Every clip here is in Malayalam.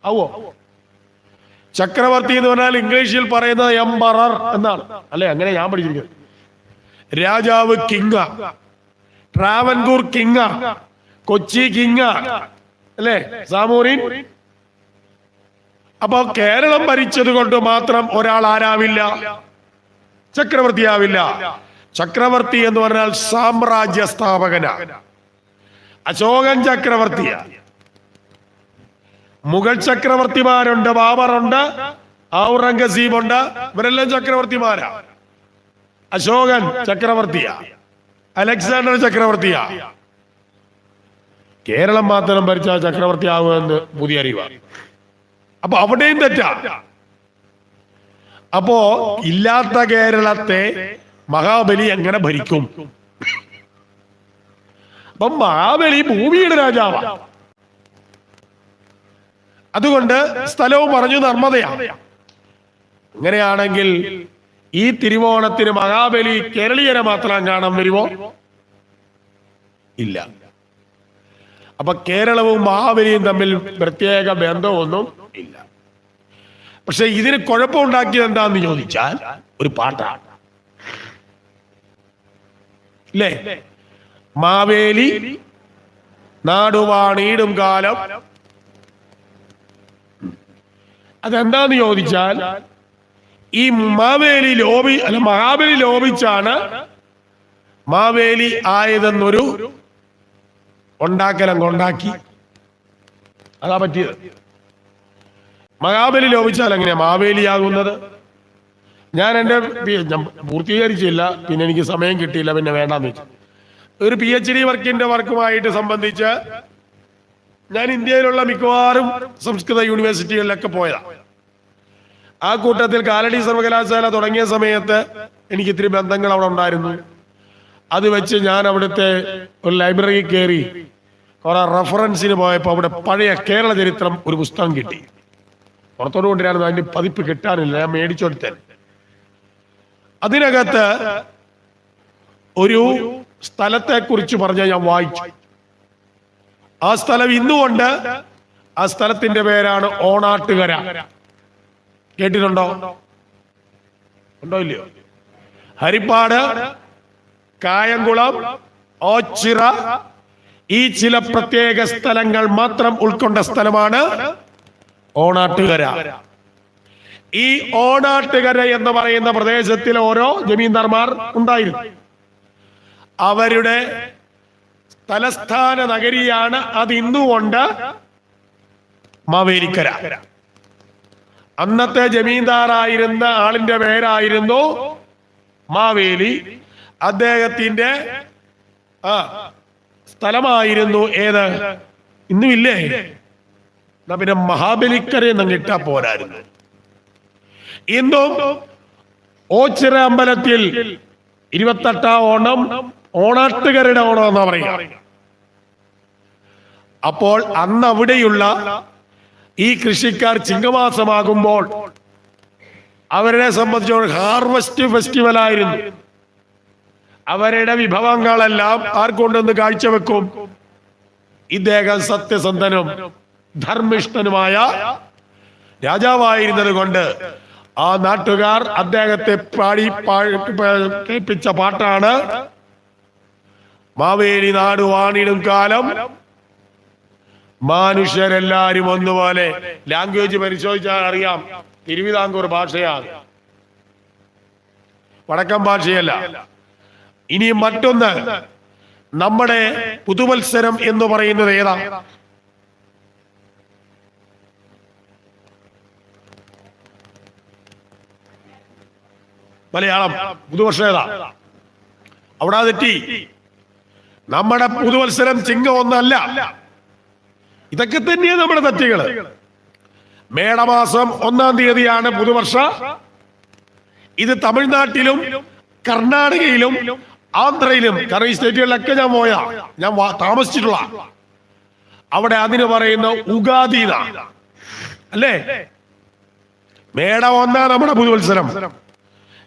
ആവോ? ചക്രവർത്തി എന്ന് പറഞ്ഞാൽ ഇംഗ്ലീഷിൽ പറയുന്നത് എംപറർ എന്നാണ്, അല്ലെ? അങ്ങനെ ഞാൻ പഠിച്ചിരിക്കുന്നത്. രാജാവ് king, Travancore king, Kochi king, അല്ലെ? സാമൂറിൻ. അപ്പൊ കേരളം ഭരിച്ചത് കൊണ്ട് മാത്രം ഒരാൾ ആരാവില്ല? ചക്രവർത്തിയാവില്ല. ചക്രവർത്തി എന്ന് പറഞ്ഞാൽ സാമ്രാജ്യ സ്ഥാപകനാണ്. അശോകൻ ചക്രവർത്തിയാ. മുഗൾ ചക്രവർത്തിമാരുണ്ട്, ബാബറുണ്ട്, ഔറംഗസീബ് ഉണ്ട്, ഇവരെല്ലാം ചക്രവർത്തിമാരാ. അശോകൻ ചക്രവർത്തിയാ, അലക്സാണ്ടർ ചക്രവർത്തിയാ. കേരളം മാത്രം ഭരിച്ച ചക്രവർത്തി ആകുമെന്ന് പുതിയ അറിവാണ്. അപ്പൊ അവിടെയും തെറ്റാ. അപ്പോ ഇല്ലാത്ത കേരളത്തെ മഹാബലി എങ്ങനെ ഭരിക്കും? അപ്പം മഹാബലി ഭൂമിയുടെ രാജാവാണ്. അതുകൊണ്ട് സ്ഥലവും പറഞ്ഞു നർമ്മദയാണ്. അങ്ങനെയാണെങ്കിൽ ഈ തിരുവോണത്തിന് മഹാബലി കേരളീയരെ മാത്രം കാണാൻ വരുമോ? ഇല്ല. അപ്പൊ കേരളവും മഹാബലിയും തമ്മിൽ പ്രത്യേക ബന്ധമൊന്നും ഇല്ല. പക്ഷെ ഇതിന് കുഴപ്പമുണ്ടാക്കിയത് എന്താന്ന് ചോദിച്ചാൽ ഒരു പാട്ടാണ്, അല്ലേ? മാവേലി നാടുവാണീടും കാലം. അതെന്താന്ന് ചോദിച്ചാൽ ഈ മഹാബലി ലോപിച്ചാണ് മാവേലി ആയതെന്നൊരു ഉണ്ടാക്കി. അതാ പറ്റിയത്. മഹാബലി ലോപിച്ചാൽ എങ്ങനെയാ മാവേലിയാകുന്നത്? ഞാൻ പൂർത്തീകരിച്ചില്ല, പിന്നെ എനിക്ക് സമയം കിട്ടിയില്ല, പിന്നെ വേണ്ടാന്ന് വെച്ചു. ഒരു PhD വർക്കുമായിട്ട് സംബന്ധിച്ച് ഞാൻ ഇന്ത്യയിലുള്ള മിക്കവാറും സംസ്കൃത യൂണിവേഴ്സിറ്റികളിലൊക്കെ പോയതാണ്. ആ കൂട്ടത്തിൽ കാലടി സർവകലാശാല തുടങ്ങിയ സമയത്ത് എനിക്ക് ഇത്തിരി ബന്ധങ്ങൾ അവിടെ ഉണ്ടായിരുന്നു. അത് വെച്ച് ഞാൻ അവിടുത്തെ ഒരു ലൈബ്രറി കയറി കുറെ റെഫറൻസിന് പോയപ്പോൾ അവിടെ പഴയ കേരള ചരിത്രം ഒരു പുസ്തകം കിട്ടി. പുറത്തോട്ട് കൊണ്ടിരായിരുന്നു, അതിന്റെ പതിപ്പ് കിട്ടാനില്ല, ഞാൻ മേടിച്ചെടുത്തത്. അതിനകത്ത് ഒരു സ്ഥലത്തെ കുറിച്ച് പറഞ്ഞ ഞാൻ വായിച്ചു. ആ സ്ഥലം ഇന്നുകൊണ്ട്, ആ സ്ഥലത്തിന്റെ പേരാണ് ഓണാട്ടുകര. കേട്ടിട്ടുണ്ടോ? ഉണ്ടോ ഇല്ലയോ? ഹരിപ്പാട്, കായംകുളം, ഓച്ചിറ, ഈ ചില പ്രത്യേക സ്ഥലങ്ങൾ മാത്രം ഉൾക്കൊണ്ട സ്ഥലമാണ് ഓണാട്ടുകര. ഈ ഓണാട്ടുകര എന്ന് പറയുന്ന പ്രദേശത്തിൽ ഓരോ ജമീന്ദാർമാർ ഉണ്ടായിരുന്നു. അവരുടെ തലസ്ഥാന നഗരിയാണ് അത് ഇന്നുകൊണ്ട് മാവേലിക്കര. അന്നത്തെ ജമീന്ദാറായിരുന്ന ആളിന്റെ പേരായിരുന്നു മാവേലി. അദ്ദേഹത്തിന്റെ സ്ഥലമായിരുന്നു ഏത്? ഇന്നുമില്ലേ? എന്നാ പിന്നെ മഹാബലിക്കര എന്നും കിട്ടാ പോരായിരുന്നു. ഇന്നും ഓച്ചിറ അമ്പലത്തിൽ 28 ഓണം ഓണാട്ടുകരയുടെ ഓണം എന്നാ പറയുക. അപ്പോൾ അന്ന് അവിടെയുള്ള ഈ കൃഷിക്കാർ ചിങ്ങമാസമാകുമ്പോൾ അവരെ സംബന്ധിച്ചോളം ഹാർവസ്റ്റ് ഫെസ്റ്റിവൽ ആയിരുന്നു. അവരുടെ വിഭവങ്ങളെല്ലാം ആർക്കൊണ്ടെന്ന് കാഴ്ചവെക്കും? ഇദ്ദേഹം സത്യസന്ധനും ധർമ്മിഷ്ഠനുമായ രാജാവായിരുന്നത് കൊണ്ട് ആ നാട്ടുകാർ അദ്ദേഹത്തെ കേൾപ്പിച്ച പാട്ടാണ് മാവേലി നാട് വാണിടും കാലം മനുഷ്യരെല്ലാരും ഒന്നുപോലെ. ലാംഗ്വേജ് പരിശോധിച്ചാൽ അറിയാം, തിരുവിതാംകൂർ ഭാഷയാണ്, വടക്കൻ ഭാഷയല്ല. ഇനി മറ്റൊന്ന്, നമ്മുടെ പുതുവത്സരം എന്ന് പറയുന്നത് ഏതാ? മലയാളം പുതുവർഷം ഏതാ? അവിടെ തെറ്റി. നമ്മുടെ പുതുവത്സരം ചിങ്ങം ഒന്നല്ല. ഇതൊക്കെ തന്നെയാണ് നമ്മുടെ തെറ്റുകള്. മേടമാസം 1-ാം തീയതിയാണ് പുതുവർഷ. ഇത് തമിഴ്നാട്ടിലും കർണാടകയിലും ആന്ധ്രയിലും, കാരണം ഈ സ്റ്റേറ്റുകളിലൊക്കെ ഞാൻ പോയതാ, ഞാൻ താമസിച്ചിട്ടുള്ള. അവിടെ അതിന് പറയുന്ന ഉഗാദി അല്ലേ? മേടം 1 നമ്മുടെ പുതുവത്സരം,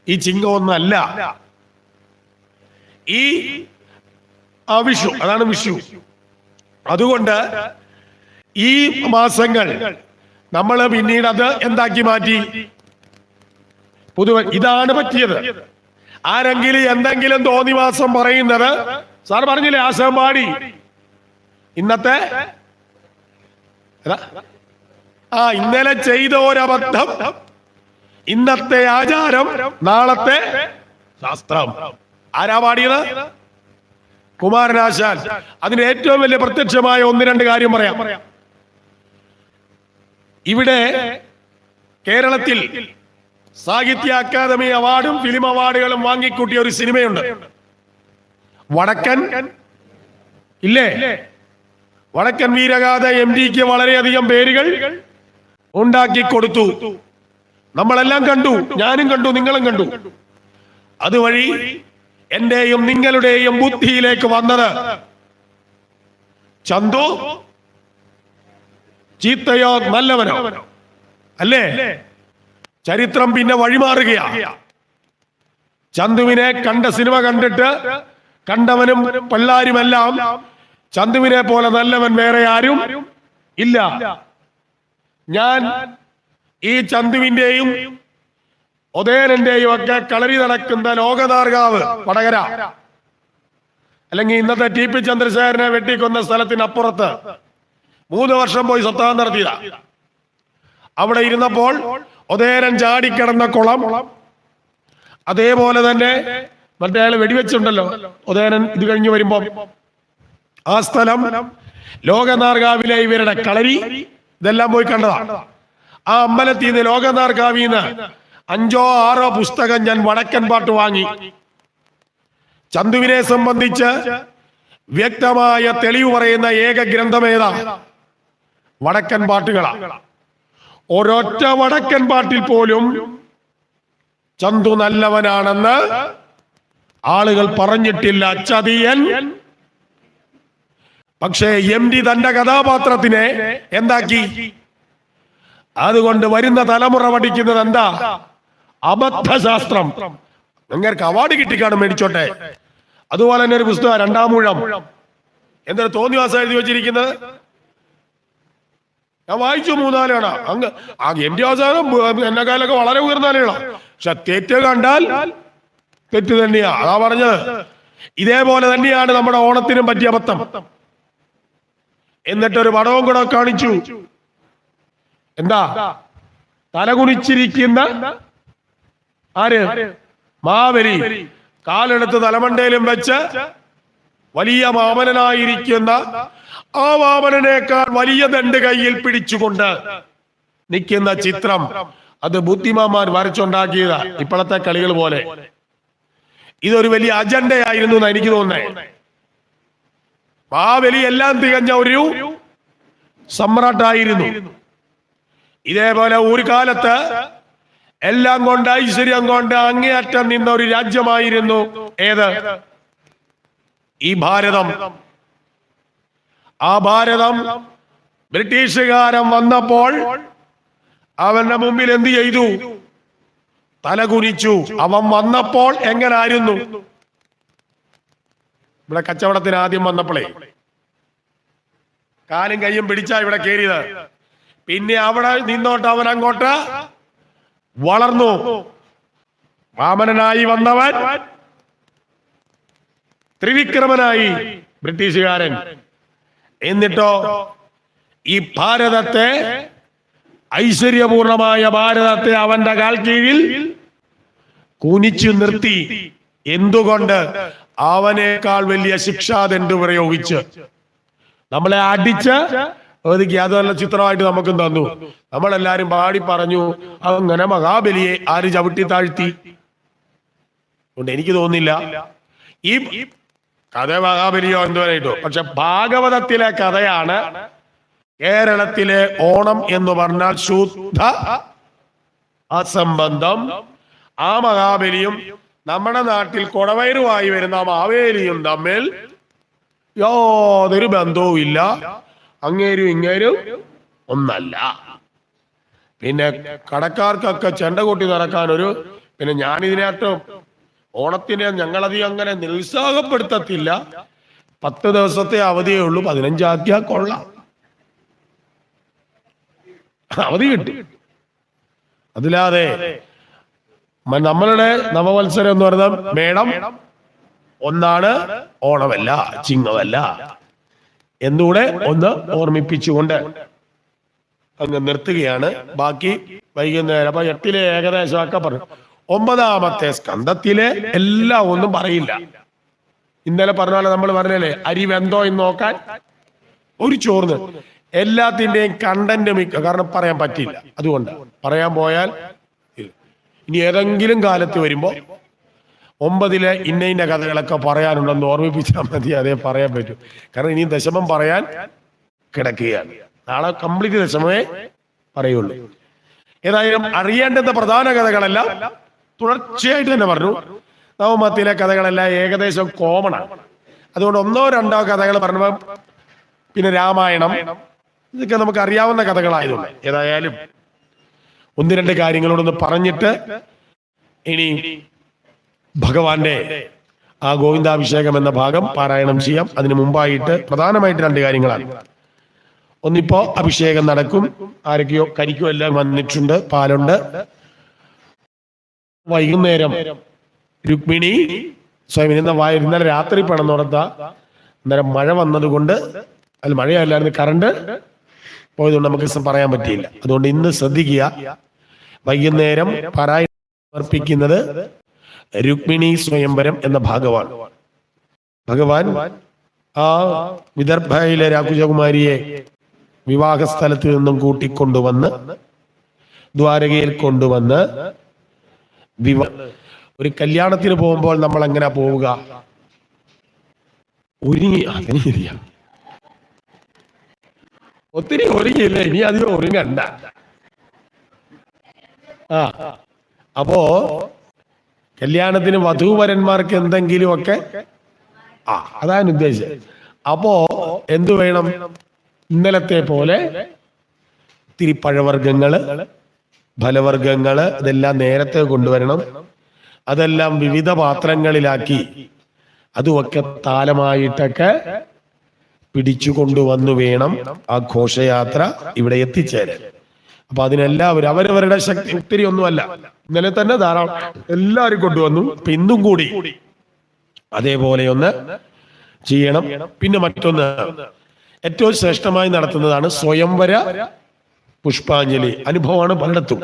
ഈ ചിങ്ങം 1 അല്ല. ഈ വിഷു, അതാണ് വിഷു. അതുകൊണ്ട് ഈ മാസങ്ങൾ നമ്മൾ പിന്നീട് അത് എന്താക്കി മാറ്റി? ഇതാണ് പറ്റിയത്. ആരെങ്കിലും എന്തെങ്കിലും തോന്നിവാസം പറയുന്നത്, സാർ പറഞ്ഞില്ലേ ആശാമ്പാടി ഇന്നത്തെ ഇന്നലെ ചെയ്ത ഒരബദ്ധം, ഇന്നത്തെ ആചാരം, നാളത്തെ ശാസ്ത്രം. ആരാ പാടിയത്? കുമാരനാശാൻ. അതിന് ഏറ്റവും വലിയ പ്രത്യക്ഷമായ ഒന്ന് രണ്ട് കാര്യം പറയാം. ഇവിടെ കേരളത്തിൽ സാഹിത്യ അക്കാദമി അവാർഡും ഫിലിം അവാർഡുകളും വാങ്ങിക്കൂട്ടിയ ഒരു സിനിമയുണ്ട്, വടക്കൻ. ഇല്ലേ? വടക്കൻ വീരഗാഥ MDക്ക് വളരെയധികം പേരുകൾ ഉണ്ടാക്കി കൊടുത്തു. നമ്മളെല്ലാം കണ്ടു, ഞാനും കണ്ടു, നിങ്ങളും കണ്ടു. അതുവഴി എന്റെയും നിങ്ങളുടെയും ബുദ്ധിയിലേക്ക് വന്നത് ചന്തു ചീത്തയോ നല്ലവനോ അല്ലേ? ചരിത്രം പിന്നെ വഴിമാറുകയാ. ചന്തുവിനെ കണ്ട സിനിമ കണ്ടിട്ട് കണ്ടവനും പിള്ളാരുമെല്ലാം ചന്തുവിനെ പോലെ നല്ലവൻ വേറെ ആരും ഇല്ല. ഞാൻ ഈ ചന്തുവിന്റെയും ഒതേരന്റെയും ഒക്കെ കളരി നടക്കുന്ന ലോകനാർഗാവ് വടകര, അല്ലെങ്കിൽ ഇന്നത്തെ TP ചന്ദ്രശേഖരനെ വെട്ടിക്കൊന്ന സ്ഥലത്തിനപ്പുറത്ത് 3 വർഷം പോയി സപ്താഹം നടത്തിയതാ. അവിടെ ഇരുന്നപ്പോൾ ഒതേരൻ ചാടിക്കിടന്ന കുളം, അതേപോലെ തന്നെ മറ്റേ അയാൾ വെടിവെച്ചുണ്ടല്ലോ ഒതേരൻ ഇത് കഴിഞ്ഞ് വരുമ്പോ ആ സ്ഥലം, ലോകനാർഗാവിലെ ഇവരുടെ കളരി, ഇതെല്ലാം പോയി കണ്ടതാ. ആ അമ്പലത്തിൽ നിന്ന് ലോകനാർഗാവിന്ന് 5ഓ 6ഓ പുസ്തകം ഞാൻ വടക്കൻ പാട്ട് വാങ്ങി. ചന്തുവിനെ സംബന്ധിച്ച് വ്യക്തമായ തെളിവ് പറയുന്ന ഏക ഗ്രന്ഥം ഏതാ? വടക്കൻ പാട്ടുകളാ. ഒരൊറ്റ വടക്കൻ പാട്ടിൽ പോലും ചന്തു നല്ലവനാണെന്ന് ആളുകൾ പറഞ്ഞിട്ടില്ല. ചതിയൻ. പക്ഷേ MD തന്റെ കഥാപാത്രത്തിനെ എന്താക്കി? അതുകൊണ്ട് വരുന്ന തലമുറ പഠിക്കുന്നത് എന്താ? അബദ്ധശാസ്ത്രം. നിങ്ങൾക്ക് അവാർഡ് കിട്ടിക്കാണും, മേടിച്ചോട്ടെ. അതുപോലെ തന്നെ ഒരു പുസ്തകം 2-ാം ഊഴം, എന്തൊരു തോന്നിവാസം എഴുതി വെച്ചിരിക്കുന്നത്. ഞാൻ വായിച്ചു 3-4 അങ്ങ് MD അവസാനം എന്നെക്കാലൊക്കെ വളരെ ഉയർന്ന ആളുകളാണ്. പക്ഷെ തെറ്റ് കണ്ടാൽ തെറ്റ് തന്നെയാ. അതാ പറഞ്ഞത്. ഇതേപോലെ തന്നെയാണ് നമ്മുടെ ഓണത്തിനും പറ്റിയ അബദ്ധം. എന്നിട്ടൊരു പടവും കൂടെ കാണിച്ചു. എന്താ? തലകുനിച്ചിരിക്കുന്ന ആര്? മാവേലി. കാലെടുത്ത് തലമണ്ടയിലും വെച്ച് വലിയ വാമനനായിരിക്കുന്ന ആ വാമനനേക്കാൾ വലിയ ദണ്ട് കയ്യിൽ പിടിച്ചുകൊണ്ട് നിൽക്കുന്ന ചിത്രം. അത് ബുദ്ധിമാന്മാർ വരച്ചുണ്ടാക്കിയതാ. ഇപ്പോഴത്തെ കളികൾ പോലെ ഇതൊരു വലിയ അജണ്ടയായിരുന്നു എന്ന് എനിക്ക് തോന്നുന്നത്. മാവേലി എല്ലാം തികഞ്ഞ ഒരു സമ്രാട്ടായിരുന്നു. ഇതേപോലെ ഒരു കാലത്ത് എല്ലാം കൊണ്ട് ഐശ്വര്യം കൊണ്ട് അങ്ങേയറ്റം നിന്ന ഒരു രാജ്യമായിരുന്നു ഏത്? ഈ ഭാരതം. ആ ഭാരതം ബ്രിട്ടീഷുകാരൻ വന്നപ്പോൾ അവന്റെ മുമ്പിൽ എന്ത് ചെയ്തു? തലകുനിച്ചു. അവൻ വന്നപ്പോൾ എങ്ങനായിരുന്നു? ഇവിടെ കച്ചവടത്തിന് ആദ്യം വന്നപ്പോഴേ കാലും കയ്യും പിടിച്ചാ ഇവിടെ കയറിയത്. പിന്നെ അവിടെ നിന്നോട്ട് അവൻ അങ്ങോട്ട് വളർന്നു. വാമനനായി വന്നവൻ ത്രിവിക്രമനായി ബ്രിട്ടീഷുകാരൻ. എന്നിട്ടോ ഈ ഭാരതത്തെ, ഐശ്വര്യപൂർണമായ ഭാരതത്തെ അവന്റെ കാൽ കീഴിൽ കുനിച്ചു നിർത്തി. എന്തുകൊണ്ട്? അവനേക്കാൾ വലിയ ശിക്ഷാദണ്ഡ് പ്രയോഗിച്ച് നമ്മളെ അടിച്ച് ഒതുക്കി. അതുമല്ല ചിത്രമായിട്ട് നമുക്കും തന്നു. നമ്മളെല്ലാരും പാടി പറഞ്ഞു അങ്ങനെ മഹാബലിയെ ആര് ചവിട്ടി താഴ്ത്തി. അതുകൊണ്ട് എനിക്ക് തോന്നുന്നില്ല ഈ കഥ മഹാബലിയോ എന്തുവരായിട്ടോ. പക്ഷെ ഭാഗവതത്തിലെ കഥയാണ്. കേരളത്തിലെ ഓണം എന്ന് പറഞ്ഞാൽ ശുദ്ധ അസംബന്ധം. ആ മഹാബലിയും നമ്മുടെ നാട്ടിൽ കൊടവയറുമായി വരുന്ന മാവേലിയും തമ്മിൽ യാതൊരു ബന്ധവും ഇല്ല. അങ്ങേരും ഇങ്ങേരും ഒന്നല്ല. പിന്നെ കടക്കാർക്കൊക്കെ ചെണ്ട കൊട്ടി നടക്കാൻ ഒരു, പിന്നെ ഞാനിതിനകത്ത് ഓണത്തിന് ഞങ്ങളധികം അങ്ങനെ നിരുത്സാഹപ്പെടുത്തത്തില്ല. 10 ദിവസത്തെ അവധിയേ ഉള്ളൂ. 15 ആക്കിയാൽ കൊള്ളാം. അവധി കിട്ടി. അതില്ലാതെ നമ്മളുടെ നവവത്സരം എന്ന് പറയുന്നത് മേടം ഒന്നാണ്, ഓണമല്ല, ചിങ്ങമല്ല എന്നുകൂടെ ഒന്ന് ഓർമ്മിപ്പിച്ചുകൊണ്ട് അങ്ങ് നിർത്തുകയാണ്. ബാക്കി വൈകുന്നേരം. അപ്പൊ 8 ഏകദേശമൊക്കെ പറഞ്ഞു. 9-ാമത്തെ സ്കന്ധത്തിലെ എല്ലാം ഒന്നും പറയില്ല. ഇന്നലെ പറഞ്ഞാലും നമ്മൾ പറഞ്ഞല്ലേ, അരി വെന്തോ എന്ന് നോക്കാൻ ഒരു ചോർന്ന് എല്ലാത്തിന്റെയും കണ്ടന്റ് കാരണം പറയാൻ പറ്റില്ല. അതുകൊണ്ട് പറയാൻ പോയാൽ ഇനി ഏതെങ്കിലും കാലത്ത് വരുമ്പോ 9 ഇന്ന കഥകളൊക്കെ പറയാനുണ്ടെന്ന് ഓർമ്മിപ്പിച്ചാൽ മതി, അതേ പറയാൻ പറ്റും. കാരണം ഇനി ദശമം പറയാൻ കിടക്കുകയാണ്. നാളെ കംപ്ലീറ്റ് ദശമേ പറയുള്ളൂ. ഏതായാലും അറിയേണ്ടുന്ന പ്രധാന കഥകളെല്ലാം തുടർച്ചയായിട്ട് തന്നെ പറഞ്ഞു. നവമത്തിലെ കഥകളെല്ലാം ഏകദേശം കോമൺ ആണ്. അതുകൊണ്ട് 1-2 കഥകൾ പറഞ്ഞപ്പോൾ പിന്നെ രാമായണം ഇതൊക്കെ നമുക്ക് അറിയാവുന്ന കഥകളായതുകൊണ്ട് ഏതായാലും 1-2 കാര്യങ്ങളോടൊന്ന് പറഞ്ഞിട്ട് ഇനി ഭഗവാന്റെ ആ ഗോവിന്ദാഭിഷേകം എന്ന ഭാഗം പാരായണം ചെയ്യാം. അതിനു മുമ്പായിട്ട് പ്രധാനമായിട്ട് 2 കാര്യങ്ങളാണ്. ഒന്നിപ്പോ അഭിഷേകം നടക്കും. ആരൊക്കെയോ കരിക്കോ എല്ലാം വന്നിട്ടുണ്ട്, പാലുണ്ട്. വൈകുന്നേരം രുക്മിണി സ്വയം ഇന്നലെ രാത്രി പണന്നുറത്ത അന്നേരം മഴ വന്നതുകൊണ്ട്, അല്ല മഴയല്ലായിരുന്നു, കറണ്ട് പോയതുകൊണ്ട് നമുക്ക് പറയാൻ പറ്റിയില്ല. അതുകൊണ്ട് ഇന്ന് ശ്രദ്ധിക്കുക, വൈകുന്നേരം പാരായണം സമർപ്പിക്കുന്നത് രുക്മിണി സ്വയംവരം എന്ന ഭാഗമാണ്. ഭഗവാൻ ആ വിദർഭയിലെ രാകുജകുമാരിയെ വിവാഹ സ്ഥലത്ത് നിന്നും കൂട്ടിക്കൊണ്ടുവന്ന് ദ്വാരകയിൽ കൊണ്ടുവന്ന് ഒരു കല്യാണത്തിന് പോകുമ്പോൾ നമ്മൾ എങ്ങനെ പോവുക? ഒരുങ്ങി. ഒത്തിരി ഒരുങ്ങിയില്ല, ഇനി അധികം ഒരുങ്ങണ്ട. അപ്പോ കല്യാണത്തിന് വധൂവരന്മാർക്ക് എന്തെങ്കിലുമൊക്കെ അതാണ് ഉദ്ദേശിച്ചത്. അപ്പോ എന്തു വേണം? ഇന്നലത്തെ പോലെ ഇത്തിരി പഴവർഗ്ഗങ്ങള്, ഫലവർഗ്ഗങ്ങള് ഇതെല്ലാം നേരത്തെ കൊണ്ടുവരണം. അതെല്ലാം വിവിധ പാത്രങ്ങളിലാക്കി അതുമൊക്കെ താലമായിട്ടൊക്കെ പിടിച്ചു കൊണ്ടുവന്നു വേണം ആ ഘോഷയാത്ര ഇവിടെ എത്തിച്ചേരാൻ. അപ്പൊ അതിനെല്ലാവരും അവരവരുടെ ശക്തി, ഒത്തിരി ഒന്നുമല്ല, ഇന്നലെ തന്നെ ധാരാളം എല്ലാവരും കൊണ്ടുവന്നു. ഇപ്പൊ ഇന്നും കൂടി അതേപോലെ ഒന്ന് ചെയ്യണം. പിന്നെ മറ്റൊന്ന് ഏറ്റവും ശ്രേഷ്ഠമായി നടത്തുന്നതാണ് സ്വയംവര പുഷ്പാഞ്ജലി. അനുഭവമാണ് പലയിടത്തും.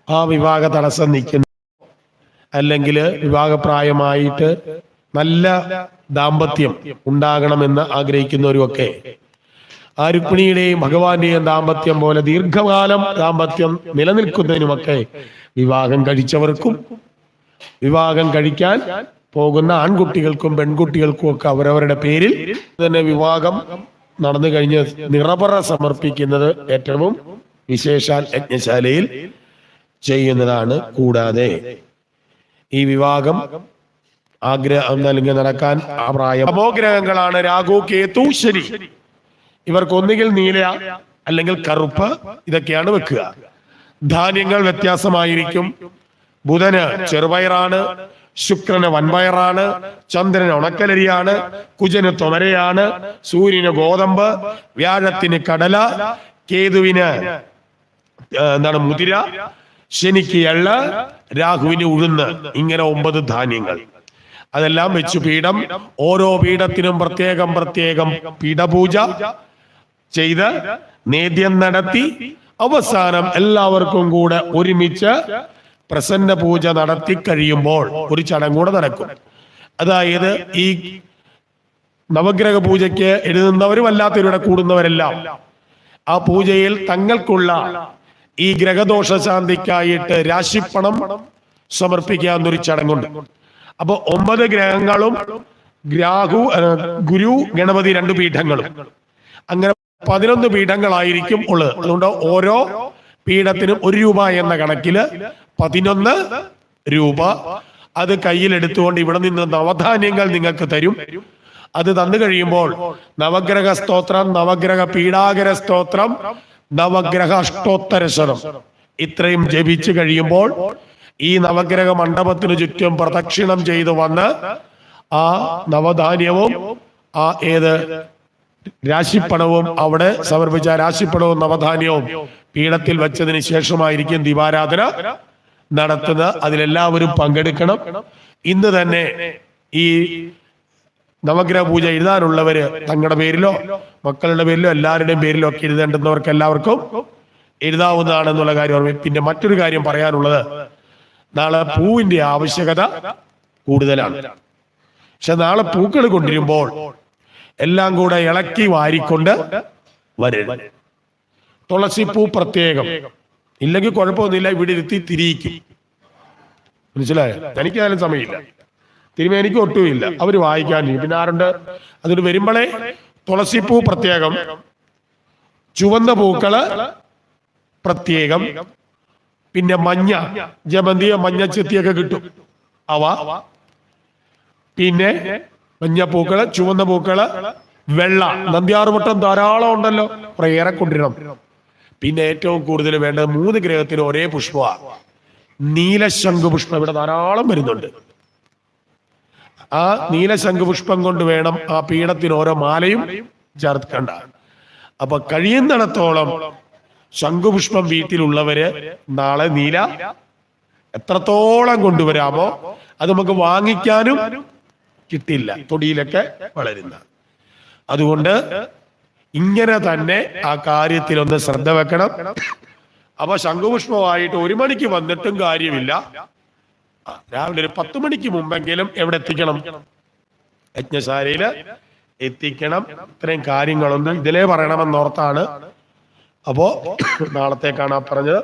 ആ വിവാഹ തടസ്സം നിൽക്കുന്ന, അല്ലെങ്കിൽ വിവാഹപ്രായമായിട്ട് നല്ല ദാമ്പത്യം ഉണ്ടാകണമെന്ന് ആഗ്രഹിക്കുന്നവരുമൊക്കെ ആ രുക്മിണിയുടെയും ഭഗവാന്റെയും ദാമ്പത്യം പോലെ ദീർഘകാലം ദാമ്പത്യം നിലനിൽക്കുന്നതിനുമൊക്കെ വിവാഹം കഴിച്ചവർക്കും വിവാഹം കഴിക്കാൻ പോകുന്ന ആൺകുട്ടികൾക്കും പെൺകുട്ടികൾക്കും ഒക്കെ അവരവരുടെ പേരിൽ തന്നെ വിവാഹം നടന്നു കഴിഞ്ഞ് നിറപറ സമർപ്പിക്കുന്നത് ഏറ്റവും വിശേഷാൽ യജ്ഞശാലയിൽ ചെയ്യുന്നതാണ്. കൂടാതെ ഈ വിവാഹം ആഗ്രഹം അല്ലെങ്കിൽ നടക്കാൻ ആ പ്രായം അമോഗ്രഹങ്ങളാണ് രാഹു, കേതു, ശനി. ഇവർക്ക് ഒന്നുകിൽ നീല അല്ലെങ്കിൽ കറുപ്പ് ഇതൊക്കെയാണ് വെക്കുക. ധാന്യങ്ങൾ വ്യത്യാസമായിരിക്കും. ബുധന് ചെറുപയറാണ്, ശുക്രന് വൻപയറാണ്, ചന്ദ്രന് ഉണക്കലരിയാണ്, കുജന് തൊമരയാണ്, സൂര്യന് ഗോതമ്പ്, വ്യാഴത്തിന് കടല, കേതുവിന് മുതിര, ശനിക്ക് എള്ള്, രാഹുവിന് ഉഴുന്ന്. ഇങ്ങനെ 9 ധാന്യങ്ങൾ. അതെല്ലാം വെച്ചു പീഠം, ഓരോ പീഠത്തിനും പ്രത്യേകം പ്രത്യേകം പീഠപൂജ ചെയ്ത് നേദ്യം നടത്തി അവസാനം എല്ലാവർക്കും കൂടെ ഒരുമിച്ച് പ്രസന്ന പൂജ നടത്തി കഴിയുമ്പോൾ ഒരു ചടങ്ങ് കൂടെ നടക്കും. അതായത് ഈ നവഗ്രഹ പൂജയ്ക്ക് എഴുതുന്നവരും അല്ലാത്തവരുടെ കൂടുന്നവരെല്ലാം ആ പൂജയിൽ തങ്ങൾക്കുള്ള ഈ ഗ്രഹദോഷ ശാന്തിക്കായിട്ട് രാശിപ്പണം സമർപ്പിക്കാവുന്നൊരു ചടങ്ങുണ്ട്. അപ്പൊ 9 ഗ്രഹങ്ങളും ഗുരു, ഗണപതി 2 പീഠങ്ങളും, അങ്ങനെ 11 പീഠങ്ങളായിരിക്കും ഉള്ളത്. അതുകൊണ്ട് ഓരോ പീഠത്തിനും 1 രൂപ എന്ന കണക്കില് 11 രൂപ അത് കയ്യിലെടുത്തുകൊണ്ട് ഇവിടെ നിന്ന് നവധാന്യങ്ങൾ നിങ്ങൾക്ക് തരും. അത് തന്നു കഴിയുമ്പോൾ നവഗ്രഹ സ്തോത്രം, നവഗ്രഹ പീഠാകര സ്തോത്രം, നവഗ്രഹ അഷ്ടോത്തരശതം ഇത്രയും ജപിച്ചു കഴിയുമ്പോൾ ഈ നവഗ്രഹ മണ്ഡപത്തിനു ചുറ്റും പ്രദക്ഷിണം ചെയ്തു വന്ന് ആ നവധാന്യവും ആ രാശിപ്പണവും അവിടെ സമർപ്പിച്ച രാശിപ്പണവും നവധാന്യവും പീഠത്തിൽ വെച്ചതിന് ശേഷമായിരിക്കും ദീപാരാധന നടത്തുന്നത്. അതിലെല്ലാവരും പങ്കെടുക്കണം. ഇന്ന് തന്നെ ഈ നവഗ്രഹ പൂജ എഴുതാനുള്ളവര് തങ്ങളുടെ പേരിലോ മക്കളുടെ പേരിലോ എല്ലാവരുടെയും പേരിലോ ഒക്കെ എഴുതേണ്ടുന്നവർക്ക് എല്ലാവർക്കും എഴുതാവുന്നതാണെന്നുള്ള കാര്യം ഓർമ്മ. പിന്നെ മറ്റൊരു കാര്യം പറയാനുള്ളത്, നാളെ പൂവിന്റെ ആവശ്യകത കൂടുതലാണ്. പക്ഷെ നാളെ പൂക്കൾ കൊണ്ടുവരുമ്പോൾ എല്ലാം കൂടെ ഇളക്കി വാരിക്കൊണ്ട് വരരുത്. തുളസിപ്പൂ പ്രത്യേകം, ഇല്ലെങ്കിൽ കുഴപ്പമൊന്നുമില്ല, ഇവിടെ ഇരുത്തി തിരിയിക്കും. മനസ്സിലായോ? എനിക്കായാലും സമയമില്ല, തിരുമേനിക്ക് ഒട്ടുമില്ല, അവര് വായിക്കാൻ. പിന്നെ ആരുണ്ട്? അതിന് വരുമ്പോഴേ തുളസിപ്പൂ പ്രത്യേകം, ചുവന്ന പൂക്കള് പ്രത്യേകം, പിന്നെ മഞ്ഞ ജമന്തിയോ മഞ്ഞച്ചെത്തിയൊക്കെ കിട്ടും അവ, പിന്നെ മഞ്ഞപ്പൂക്കള്, ചുവന്ന പൂക്കള്, വെള്ള നന്ദ്യാറുവട്ടം ധാരാളം ഉണ്ടല്ലോ, കുറേയേറെ കൊണ്ടിരണം. പിന്നെ ഏറ്റവും കൂടുതൽ വേണ്ടത് 3 ഗ്രഹത്തിന് ഒരേ പുഷ്പമാണ്, നീലശംഖു പുഷ്പം. ഇവിടെ ധാരാളം വരുന്നുണ്ട്. ആ നീലശംഖു പുഷ്പം കൊണ്ട് വേണം ആ പീഠത്തിന് ഓരോ മാലയും ചേർക്കണ്ട. അപ്പൊ കഴിയുന്നിടത്തോളം ശംഖുപുഷ്പം വീട്ടിലുള്ളവര് നാളെ നീല എത്രത്തോളം കൊണ്ടുവരാമോ അത് നമുക്ക് വാങ്ങിക്കാനും കിട്ടില്ല, തൊടിയിലൊക്കെ വളരുന്ന. അതുകൊണ്ട് ഇങ്ങനെ തന്നെ ആ കാര്യത്തിലൊന്ന് ശ്രദ്ധ വെക്കണം. അപ്പൊ ശംഖുപുഷ്പമായിട്ട് 1 മണിക്ക് വന്നിട്ടും കാര്യമില്ല, രാവിലെ ഒരു 10 മണിക്ക് മുമ്പെങ്കിലും എവിടെ എത്തിക്കണം? യജ്ഞശാലയില് എത്തിക്കണം. ഇത്രയും കാര്യങ്ങളൊന്നും ഇതിലേ പറയണമെന്നോർത്താണ്. അപ്പോ നാളത്തേക്കാണ് പറഞ്ഞത്.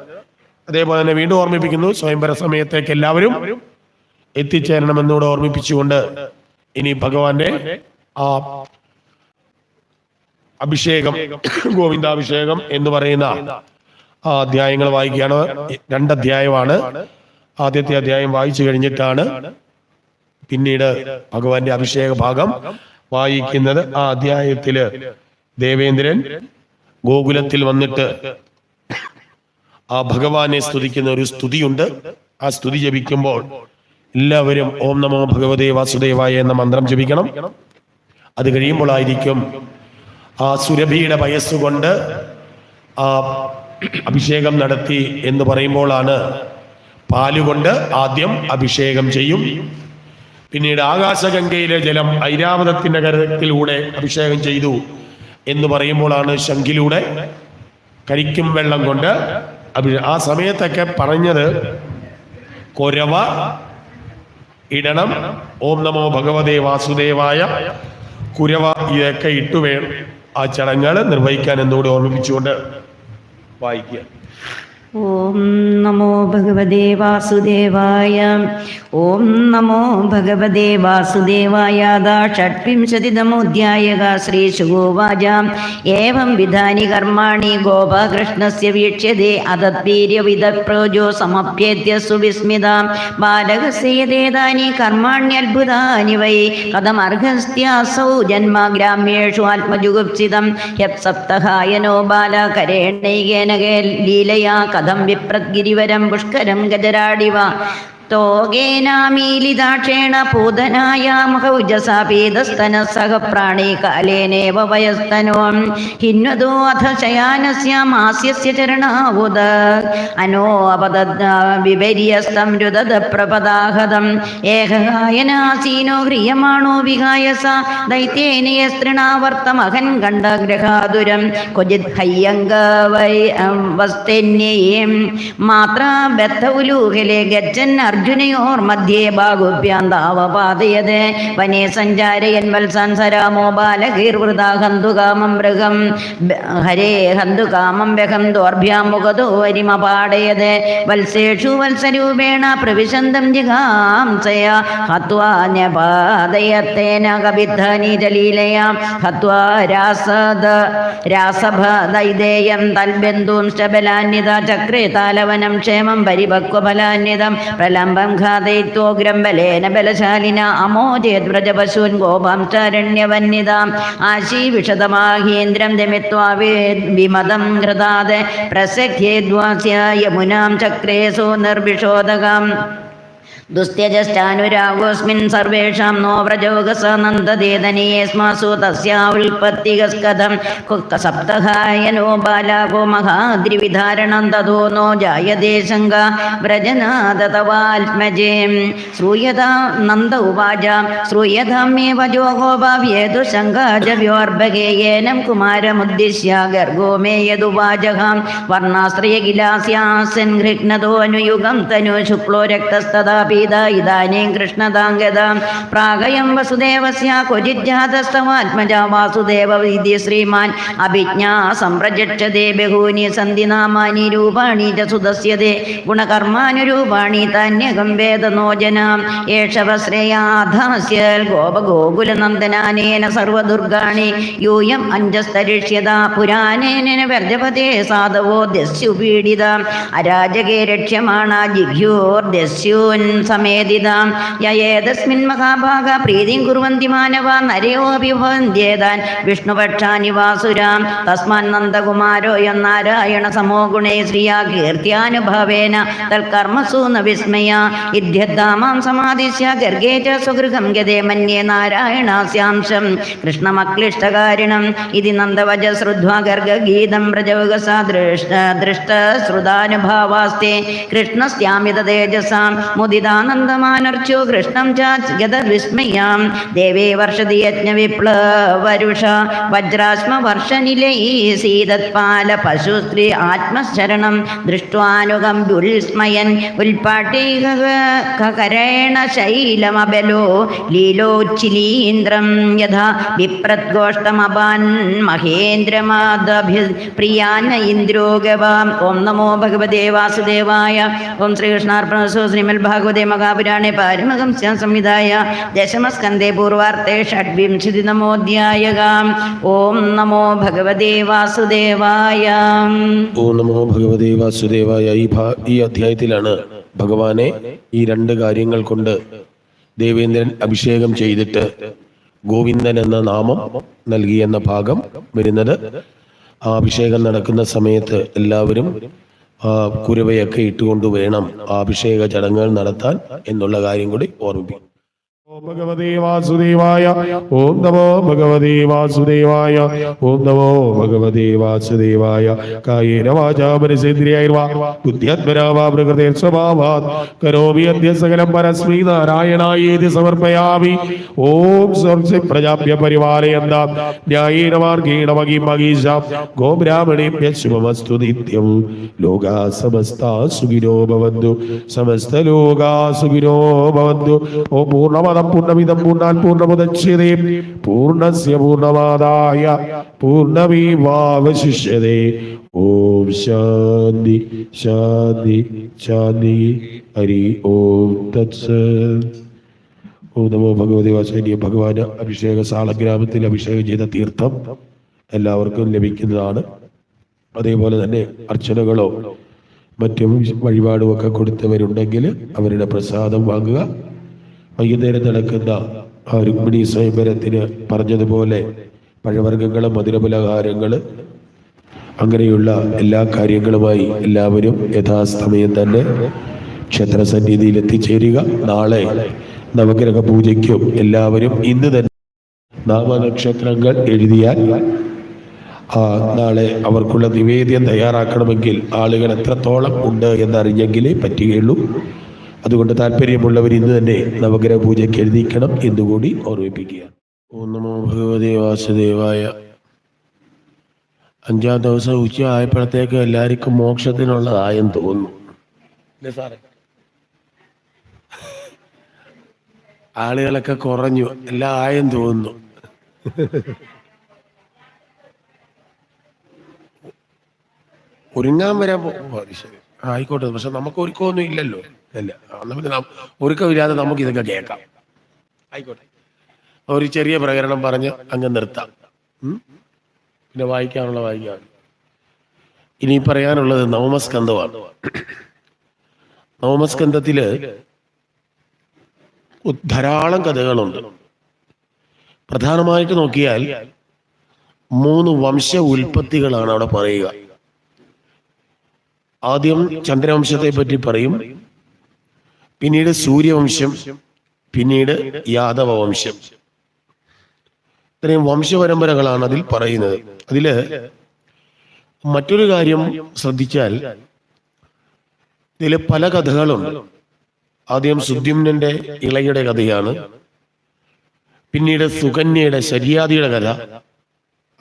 അതേപോലെ തന്നെ വീണ്ടും ഓർമ്മിപ്പിക്കുന്നു, സ്വയംവര സമയത്തേക്ക് എല്ലാവരും എത്തിച്ചേരണമെന്നൂടെ ഓർമ്മിപ്പിച്ചുകൊണ്ട് ഇനി ഭഗവാന്റെ ആ അഭിഷേകം, ഗോവിന്ദാഭിഷേകം എന്ന് പറയുന്ന ആ അധ്യായങ്ങൾ വായിക്കുകയാണ്. 2 അധ്യായമാണ്. ആദ്യത്തെ അധ്യായം വായിച്ചു കഴിഞ്ഞിട്ടാണ് പിന്നീട് ഭഗവാന്റെ അഭിഷേക ഭാഗം വായിക്കുന്നത്. ആ അധ്യായത്തില് ദേവേന്ദ്രൻ ഗോകുലത്തിൽ വന്നിട്ട് ആ ഭഗവാനെ സ്തുതിക്കുന്ന ഒരു സ്തുതിയുണ്ട്. ആ സ്തുതി ജപിക്കുമ്പോൾ എല്ലാവരും ഓം നമോ ഭഗവതേ വാസുദേവായ എന്ന മന്ത്രം ജപിക്കണം. അത് കഴിയുമ്പോഴായിരിക്കും ആ സുരഭിയുടെ വയസ്സുകൊണ്ട് ആ അഭിഷേകം നടത്തി എന്ന് പറയുമ്പോഴാണ് പാലുകൊണ്ട് ആദ്യം അഭിഷേകം ചെയ്യും. പിന്നീട് ആകാശഗംഗയിലെ ജലം ഐരാവതത്തിന്റെ കരത്തിലൂടെ അഭിഷേകം ചെയ്തു എന്ന് പറയുമ്പോഴാണ് ശംഖിലൂടെ കരിക്കും വെള്ളം കൊണ്ട് ആ സമയത്തൊക്കെ പറഞ്ഞത് കൊരവ ഇടണം, ഓം നമോ ഭഗവതേ വാസുദേവായ, കുരവ ഇതൊക്കെ ഇട്ടുവേണം ആ ചടങ്ങുകൾ നിർവഹിക്കാൻ എന്നോട് ഓർമ്മിപ്പിച്ചുകൊണ്ട് വായിക്കുക. ഓം നമോ ഭഗവതേ വാസുദേവായ. ഓം നമോ ഭഗവതേ വാസുദേവായ. ഷഡ്വിംശതിതമോധ്യായഃ. ശ്രീശുകോവാച ഏവം വിധാനി കർമാണി ഗോപകൃഷ്ണസ്യ വീക്ഷ്യതേ അതദ്വീര്യവിദപ്രോജോ സമഭ്യേത്യ സുവിസ്മിതാം ബാലകസ്യ യതേതാനി കർമാണ്യത്ഭുതാനി വൈ കഥമർഹസ്ത്യാസൗ ജന്മ ഗ്രാമ്യേഷു ആത്മജുഗുപ്സിതം യത്സപ്തഹായനോ ബാലകരേണൈകേന ലീലയാ കഥം വിപ്രദ്ഗിരിവരം പുഷ്കരം ഗജരാടിവ തോഗേനാമീലിതാക്ഷേണ പൂതനായാമഹൗജസാപീതസ്തന സഹ പ്രാണീ കാലേനേവ വയസ്തനോം ഹിന്വദോ അഥ ശയാനസ്യ മാസ്യസ്യ ചരണാവുദ അനോ അപദ വിപര്യസ്തം രുദദ പ്രപദാഹതം ഏകകായനാസീനോ ഹ്രിയമാണോ വിഹായസ ദൈത്യേനയസ്തൃണാവർത്തമഹൻ ഖണ്ഡഗ്രഹാതുരം ക്വചിത് ഹയ്യങ്ക വൈ വസ്തന്യേം മാത്രാ ബദ്ധൗലൂഹലെ ഗച്ഛൻ അർജുനയോർ മധ്യേ ബാഹുഭ്യാന്താവപാതയത് വനേ സഞ്ചാരയൻ വത്സാൻ സരാമോ ബാലകീർവൃതാ ഹന്തുകാമം മൃഗം ഹരേ ഹന്തുകാമം വ്യഹം ദോർഭ്യാം മുഖതോ വരിമപാടയത് വത്സേഷു വത്സരൂപേണ പ്രവിശന്തം ജിഗാംസയ ഹത്വാ ന്യപാദയത്തേന കവിദ്ധാനി ജലീലയാം ഹത്വാ രാസഭദൈദേയം തൽബന്ധൂം ശബലാന്യത ചക്രേ താലവനം ക്ഷേമം പരിപക്വഫലാന്യതം പ്രലംബം ഘാതയിത്വോഗ്രം ബലേന ബലശാലിന അമോചേദ്വ്രജപശൂൻ ഗോപാംശാരണ്യവന്യതാം ആശീവിഷതമാഹീന്ദ്രം ദമിത്വാ വിമതം ഹൃദാത് പ്രസഖ്യേദ്വാസ്യ യമുനാം ചക്രേസു നിർവിഷോദകാം ദുസ്ത്യജഷ്ടാനുരാഗോസ്മിൻ സർവേഷാം നോ വ്രജോഗസ നന്ദദേതനീയസ്മാസു തസ്യാവുൽപത്തികസ്കഥം സപ്തഹായനോ ബാലാകോ മഹാദ്രിവിധാരണം തതോ നോ ജായതേ ശങ്ക വ്രജനാദതവാത്മജേ ശ്രൂയതാ നന്ദ ഉവാച ശ്രൂയതാമ്യേവ ജോഗോ ഭാവ്യേതു ശങ്കാജവ്യോർഭഗേയേനം കുമാരമുദ്ദിശ്യ ഗർഗോ മേ യദുവാചഹാം വർണ്ണാശ്രയകിലാസ്യാസൻ ഗൃഹ്ണതോ അനുയുഗം തനു ശുക്ലോ രക്തസ്തദാ ഇതാനീം കൃഷ്ണതാംഗതാം പ്രാഗയം വസുദേവസ്യ ക്വചിജ്ജാതസ്തവാത്മജാ വാസുദേവ ഇതി ശ്രീമാൻ അഭിജ്ഞാ സംപ്രജക്ഷതേ ബഹൂനി സന്ധി നാമാനി രൂപാണി ച സുദസ്യതേ ഗുണകർമാനുരൂപാണി താന്യകം വേദനോ ജനാം ഏഷവശ്രേയാധാസ്യൽ ഗോപഗോകുലനന്ദനാനേന സർവദുർഗാണി യൂയം അഞ്ജസ്തരിഷ്യത പുരാണേന വ്യർജപതേ സാധവോ ദസ്യുപീഡിത അരാജകേ രക്ഷ്യമാണ ജിഘ്യോർദസ്യൂൻ സമേതിതാം യേതസ്മിൻ മഹാഭാഗ പ്രീതിം കുർവന്തി മാനവ നരയോപി ഭവന്ത്യേതാൻ വിഷ്ണുപക്ഷാനി വാസുരാം തസ്മാൻ നന്ദകുമാരോയം നാരായണ സമോ ഗുണേ ശ്രിയാ കീർത്തിയാനുഭാവേന തൽക്കർമ്മസു ന വിസ്മയ ഇദ്ധ്യദ്ധാമാം സമാദിശ്യ ഗർഗേ ച സുഗൃഹം ഗതേ മന്യേ നാരായണാസ്യാംശം കൃഷ്ണമക്ലിഷ്ടകാരിണം ഇതി നന്ദവജ ശ്രുത്വാ ഗർഗഗീതം വ്രജവഗസാ ദൃഷ്ടശ്രുതാനുഭാവാസ്തേ കൃഷ്ണസ്യാമിത തേജസാം മുദിതാനന്ദമാനർച്ചോ കൃഷ്ണം ചാദ്വിസ്മയാം ദേവേ വർഷതി യജ്ഞവിപ്ലവരുഷ വജ്രാശ്മ വർഷനിലൈ സീതത്പാല പശുസ്ത്രീ ആത്മശരണം ദൃഷ്ട്വാനുകമ്പുൽസ്മയൻ ഉൽപാട്ടീകരേണ ശൈലമബലോ ലീലോച്ചിലീന്ദ്രം യഥാ വിപ്രദ്ഗോഷ്ടമപാൻ മഹേന്ദ്രമാദഭിപ്രിയാൻ ഇന്ദ്രോ ഗവാം. ഓം നമോ ഭഗവതേ വാസുദേവായ. ഓം ശ്രീകൃഷ്ണാർപ്പണസ്തു. ശ്രീമദ് ഭാഗവതേ മഹാപുരാണേ പാരമഹംസ്യാം സംവിധായ ദശമസ്കന്ധേ പൂർവാർത്തേ ഷഡ്വിംശതിതമോऽധ്യായഃ. ഓം നമോ ഭഗവതേ വാസുദേവായ. ഓം നമോ ഭഗവതേ വാസുദേവായ. ഈ അധ്യായത്തിലാണ് ഭഗവാനെ ഈ രണ്ട് കാര്യങ്ങൾ കൊണ്ട് ദേവേന്ദ്രൻ അഭിഷേകം ചെയ്തിട്ട് ഗോവിന്ദൻ എന്ന നാമം നൽകിയെന്ന ഭാഗം വരുന്നത്. ആ അഭിഷേകം നടക്കുന്ന സമയത്ത് എല്ലാവരും കുരവയൊക്കെ ഇട്ടുകൊണ്ട് വേണം ആ അഭിഷേക ചടങ്ങുകൾ നടത്താൻ എന്നുള്ള കാര്യം കൂടി ഓർമ്മിപ്പിക്കും. ഓം ഭഗവതേ വാസുദേവായ. ഓം നമോ ഭഗവതേ വാസുദേവായ. ഓം നമോ ഭഗവതേ വാസുദേവായ. കായേന വാചാ മനസേന്ദ്രിയൈർവാ ബുദ്ധ്യാത്മനാ വാ പ്രകൃതേ സ്വഭാവാത് കരോമി അദ്യ സകലം പരസ്മൈ നാരായണായേതി സമർപ്പയാമി. ഓം സർവ്വ പ്രജാഭ്യ പരിപാലയന്താം ന്യായേന മാർഗേണ മഹിം മഹീശാം ഗോബ്രാഹ്മണേഭ്യഃ ശുഭമസ്തു നിത്യം. ലോകാ സമസ്താ സുഖിനോ ഭവന്തു. സമസ്ത ലോകാ സുഖിനോ ഭവന്തു. ഓം പൂർണ്ണമദ പൂർണ്ണമിദം പൂർണ്ണാൻ പൂർണ്ണമുദച്യതേ പൂർണ്ണസ്യ പൂർണ്ണമാദായ പൂർണ്ണമേവാവശിഷ്യതേ. ഓം ശാന്തി ശാന്തി ശാന്തി. ഹരി ഓം തത്സത്. ഓം നമോ ഭഗവതേ വാസുദേവായ. ഭഗവാന് അഭിഷേക സാളഗ്രാമത്തിൽ അഭിഷേകം ചെയ്ത തീർത്ഥം എല്ലാവർക്കും ലഭിക്കുന്നതാണ്. അതേപോലെ തന്നെ അർച്ചനകളോ മറ്റും വഴിപാടുമൊക്കെ കൊടുത്തവരുണ്ടെങ്കിൽ അവരുടെ പ്രസാദം വാങ്ങുക. വൈകുന്നേരം നടക്കുന്ന ആ രുക്മിണി സ്വയംവരത്തിന് പറഞ്ഞതുപോലെ പഴവർഗ്ഗങ്ങൾ, മധുരപലഹാരങ്ങൾ, അങ്ങനെയുള്ള എല്ലാ കാര്യങ്ങളുമായി എല്ലാവരും യഥാസമയം തന്നെ ക്ഷേത്രസന്നിധിയിൽ എത്തിച്ചേരുക. നാളെ നവഗ്രഹ പൂജയ്ക്കും എല്ലാവരും ഇന്ന് തന്നെ നാമനക്ഷത്രങ്ങൾ എഴുതിയാൽ നാളെ അവർക്കുള്ള നിവേദ്യം തയ്യാറാക്കണമെങ്കിൽ ആളുകൾ എത്രത്തോളം ഉണ്ട് എന്നറിഞ്ഞെങ്കിലേ പറ്റുകയുള്ളൂ. അതുകൊണ്ട് താല്പര്യമുള്ളവർ ഇന്ന് തന്നെ നവഗ്രഹ പൂജയ്ക്ക് എഴുതിക്കണം എന്നുകൂടി ഓർമ്മിപ്പിക്കുക. ഓം നമോ ഭഗവതേ വാസുദേവായ. 5-ാം ദിവസം ഉച്ച ആയപ്പോഴത്തേക്ക് എല്ലാവർക്കും മോക്ഷത്തിനുള്ളതായെന്ന് തോന്നുന്നു. അല്ലേ സാറേ? ആളുകളൊക്കെ കുറഞ്ഞു, എല്ലാം ആയെന്ന് തോന്നുന്നു. ഒരുങ്ങാൻ വരാൻ ശരി ആയിക്കോട്ടെ. പക്ഷെ നമുക്ക് ഒരുക്കമൊന്നും ഇല്ലല്ലോ. അല്ല, ഒരുക്കമില്ലാതെ നമുക്ക് ഇതൊക്കെ കേൾക്കാം. ആയിക്കോട്ടെ, ഒരു ചെറിയ പ്രകരണം പറഞ്ഞ് അങ്ങ് നിർത്താം. പിന്നെ വായിക്കാനുള്ള വായിക്കാം. ഇനി പറയാനുള്ളത് നവമസ്കന്ധമാണ്. നവമസ്കന്ധത്തില് ധാരാളം കഥകളുണ്ട്. പ്രധാനമായിട്ട് നോക്കിയാൽ 3 വംശ ഉൽപ്പത്തികളാണ് അവിടെ പറയുക. ആദ്യം ചന്ദ്രവംശത്തെ പറ്റി പറയും, പിന്നീട് സൂര്യവംശം, പിന്നീട് യാദവ വംശം. ഇത്രയും വംശപരമ്പരകളാണ് അതിൽ പറയുന്നത്. അതില് മറ്റൊരു കാര്യം ശ്രദ്ധിച്ചാൽ ഇതില് പല കഥകളുണ്ട്. ആദ്യം സുദ്യുമ്നന്റെ ഇളയുടെ കഥയാണ്, പിന്നീട് സുകന്യയുടെ ശര്യാദിയുടെ കഥ,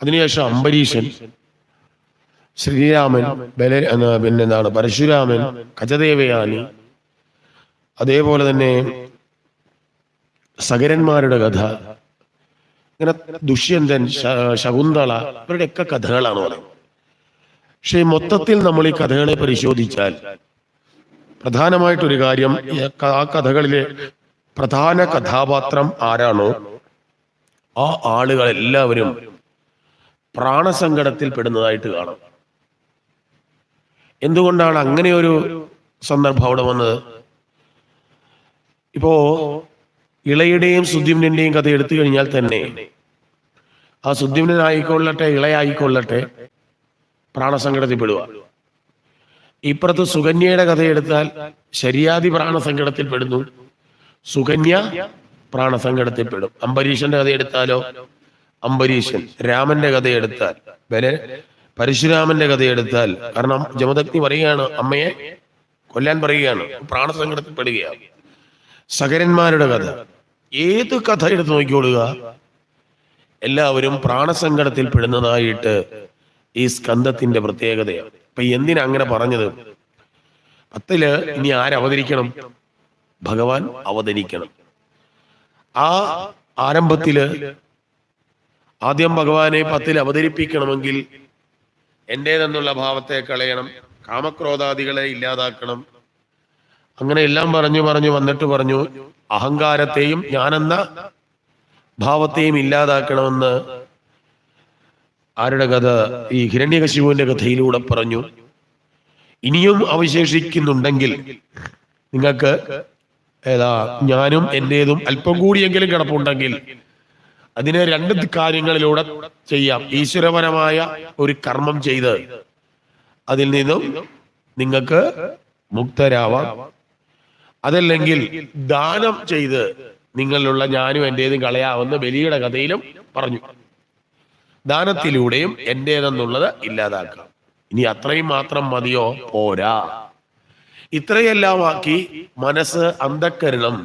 അതിനുശേഷം അംബരീഷൻ, ശ്രീരാമൻ, പിന്നെന്താണ് പരശുരാമൻ, ഗജദേവയാനി, അതേപോലെ തന്നെ സകരന്മാരുടെ കഥ, ഇങ്ങനെ ദുഷ്യന്തൻ, ശകുന്തള, ഇവരുടെയൊക്കെ കഥകളാണ് പറയുന്നത്. പക്ഷെ മൊത്തത്തിൽ നമ്മൾ ഈ കഥകളെ പരിശോധിച്ചാൽ പ്രധാനമായിട്ടൊരു കാര്യം, ആ കഥകളിലെ പ്രധാന കഥാപാത്രം ആരാണോ ആ ആളുകളെല്ലാവരും പ്രാണസങ്കടത്തിൽ പെടുന്നതായിട്ട് കാണാം. എന്തുകൊണ്ടാണ് അങ്ങനെ ഒരു സന്ദർഭം അവിടെ വന്നത്? ഇപ്പോ ഇളയുടെയും സുദ്യുമ്നന്റെയും കഥ എടുത്തു കഴിഞ്ഞാൽ തന്നെ ആ സുദ്യുമ്നായിക്കൊള്ളട്ടെ ഇളയായിക്കൊള്ളട്ടെ പ്രാണസങ്കടത്തിൽപ്പെടുക. ഇപ്പുറത്ത് സുകന്യയുടെ കഥ എടുത്താൽ ശര്യാദി പ്രാണസങ്കടത്തിൽപ്പെടുന്നു, സുകന്യ പ്രാണസങ്കടത്തിൽപ്പെടും. അംബരീഷന്റെ കഥ എടുത്താലോ അംബരീഷൻ, രാമന്റെ കഥ എടുത്താൽ, പരശുരാമന്റെ കഥ എടുത്താൽ, കാരണം ജമദഗ്നി പറയുകയാണ്, അമ്മയെ കൊല്ലാൻ പറയുകയാണ്, പ്രാണസങ്കടത്തിൽപ്പെടുകയാണ്. സകരന്മാരുടെ കഥ, ഏത് കഥ എടുത്ത് നോക്കിക്കൊള്ളുക, എല്ലാവരും പ്രാണസങ്കടത്തിൽ പെടുന്നതായിട്ട് ഈ സ്കന്ധത്തിന്റെ പ്രത്യേകതയാണ്. അപ്പൊ എന്തിനാ അങ്ങനെ പറഞ്ഞത്? 10 ഇനി ആരവതരിക്കണം? ഭഗവാൻ അവതരിക്കണം. ആ ആരംഭത്തില് ആദ്യം ഭഗവാനെ 10 അവതരിപ്പിക്കണമെങ്കിൽ എന്റേതെന്നുള്ള ഭാവത്തെ കളയണം, കാമക്രോധാദികളെ ഇല്ലാതാക്കണം. അങ്ങനെ എല്ലാം പറഞ്ഞു വന്നിട്ട് പറഞ്ഞു അഹങ്കാരത്തെയും ഞാനെന്ന ഭാവത്തെയും ഇല്ലാതാക്കണമെന്ന്. ആരുടെ കഥ? ഈ ഹിരണ്യകശിപുവിന്റെ കഥയിലൂടെ പറഞ്ഞു. ഇനിയും അവശേഷിക്കുന്നുണ്ടെങ്കിൽ നിങ്ങൾക്ക് ഞാനും എന്റേതും അല്പം കൂടിയെങ്കിലും കിടപ്പുണ്ടെങ്കിൽ അതിനെ 2 കാര്യങ്ങളിലൂടെ ചെയ്യാം. ഈശ്വരപരമായ ഒരു കർമ്മം ചെയ്ത് അതിൽ നിന്നും നിങ്ങൾക്ക് മുക്തരാവാം. അതല്ലെങ്കിൽ ദാനം ചെയ്ത് നിങ്ങളിലുള്ള ഞാനും എന്റേതും കളയാവുന്ന ബലിയുടെ കഥയിലും പറഞ്ഞു. ദാനത്തിലൂടെയും എന്റേതെന്നുള്ളത് ഇല്ലാതാക്കാം. ഇനി അത്രയും മാത്രം മതിയോ? പോരാ. ഇത്രയെല്ലാം ആക്കി മനസ്സ്, അന്ധക്കരണം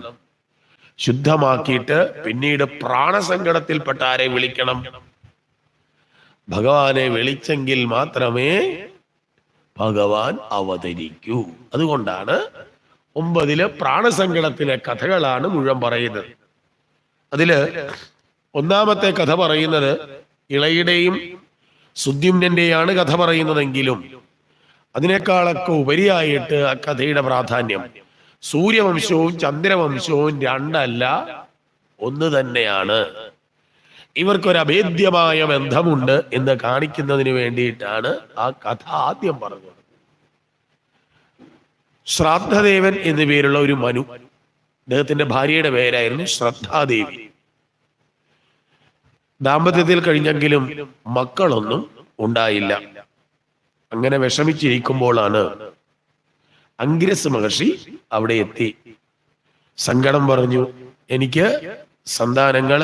ശുദ്ധമാക്കിയിട്ട് പിന്നീട് പ്രാണസങ്കടത്തിൽപ്പെട്ട ആരെ വിളിക്കണം? ഭഗവാനെ വിളിച്ചെങ്കിൽ മാത്രമേ ഭഗവാൻ അവതരിക്കൂ. അതുകൊണ്ടാണ് 9 പ്രാണസങ്കടത്തിലെ കഥകളാണ് മുഴുവൻ പറയുന്നത്. അതില് ഒന്നാമത്തെ കഥ പറയുന്നത് ഇളയുടെയും സുദ്യുമ്നന്റെയാണ് കഥ പറയുന്നതെങ്കിലും അതിനേക്കാളൊക്കെ ഉപരിയായിട്ട് ആ കഥയുടെ പ്രാധാന്യം സൂര്യവംശവും ചന്ദ്രവംശവും 2 അല്ല, 1 തന്നെയാണ്. ഇവർക്കൊരു അഭേദ്യമായ ബന്ധമുണ്ട് എന്ന് കാണിക്കുന്നതിന് വേണ്ടിയിട്ടാണ് ആ കഥ ആദ്യം പറഞ്ഞത്. ശ്രാദ്ധദേവൻ എന്നു പേരുള്ള ഒരു മനു, അദ്ദേഹത്തിന്റെ ഭാര്യയുടെ പേരായിരുന്നു ശ്രദ്ധാദേവി. ദാമ്പത്യത്തിൽ കഴിഞ്ഞെങ്കിലും മക്കളൊന്നും ഉണ്ടായില്ല. അങ്ങനെ വിഷമിച്ചിരിക്കുമ്പോഴാണ് അംഗിരസ് മഹർഷി അവിടെ എത്തി. സങ്കടം പറഞ്ഞു, എനിക്ക് സന്താനങ്ങൾ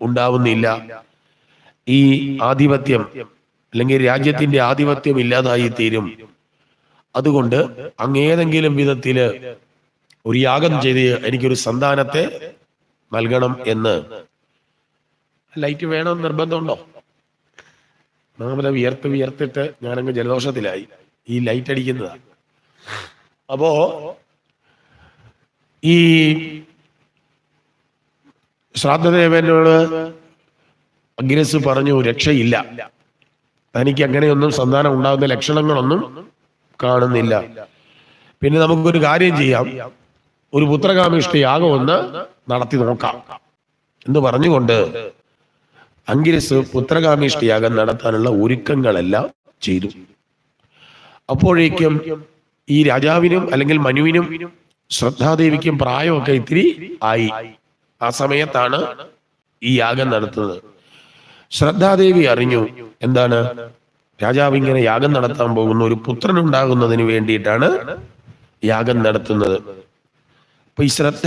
ഉണ്ടാവുന്നില്ല, ഈ ആധിപത്യം അല്ലെങ്കിൽ രാജ്യത്തിന്റെ ആധിപത്യം ഇല്ലാതായി തീരും, അതുകൊണ്ട് അങ്ങേതെങ്കിലും വിധത്തില് ഒരു യാഗം ചെയ്ത് എനിക്കൊരു സന്താനത്തെ നൽകണം എന്ന്. ലൈറ്റ് വേണമെന്ന് നിർബന്ധമുണ്ടോ? നാമത വിയർത്തിട്ട് ഞാനങ്ങ് ജലദോഷത്തിലായി, ഈ ലൈറ്റ് അടിക്കുന്നതാണ്. അപ്പോ ഈ ശ്രാദ്ധദേവനോട് അംഗിരസ് പറഞ്ഞു, രക്ഷയില്ല, തനിക്ക് അങ്ങനെയൊന്നും സന്താനം ഉണ്ടാകുന്ന ലക്ഷണങ്ങളൊന്നും കാണുന്നില്ല. പിന്നെ നമുക്കൊരു കാര്യം ചെയ്യാം, ഒരു പുത്രകാമിഷ്ടി യാഗം ഒന്ന് നടത്തി നോക്കാം എന്ന് പറഞ്ഞുകൊണ്ട് അംഗിരസ് പുത്രകാമിഷ്ടി യാഗം നടത്താനുള്ള ഒരുക്കങ്ങളെല്ലാം ചെയ്തു. അപ്പോഴേക്കും ഈ രാജാവിനും അല്ലെങ്കിൽ മനുവിനും ശ്രദ്ധാദേവിക്കും പ്രായമൊക്കെ ഇത്തിരി ആയി. ആ സമയത്താണ് ഈ യാഗം നടത്തുന്നത്. ശ്രദ്ധാദേവി അറിഞ്ഞു, എന്താണ്, രാജാവ് ഇങ്ങനെ യാഗം നടത്താൻ പോകുന്ന ഒരു പുത്രൻ ഉണ്ടാകുന്നതിന് വേണ്ടിയിട്ടാണ് യാഗം നടത്തുന്നത്. അപ്പൊ ഈ ശ്രദ്ധ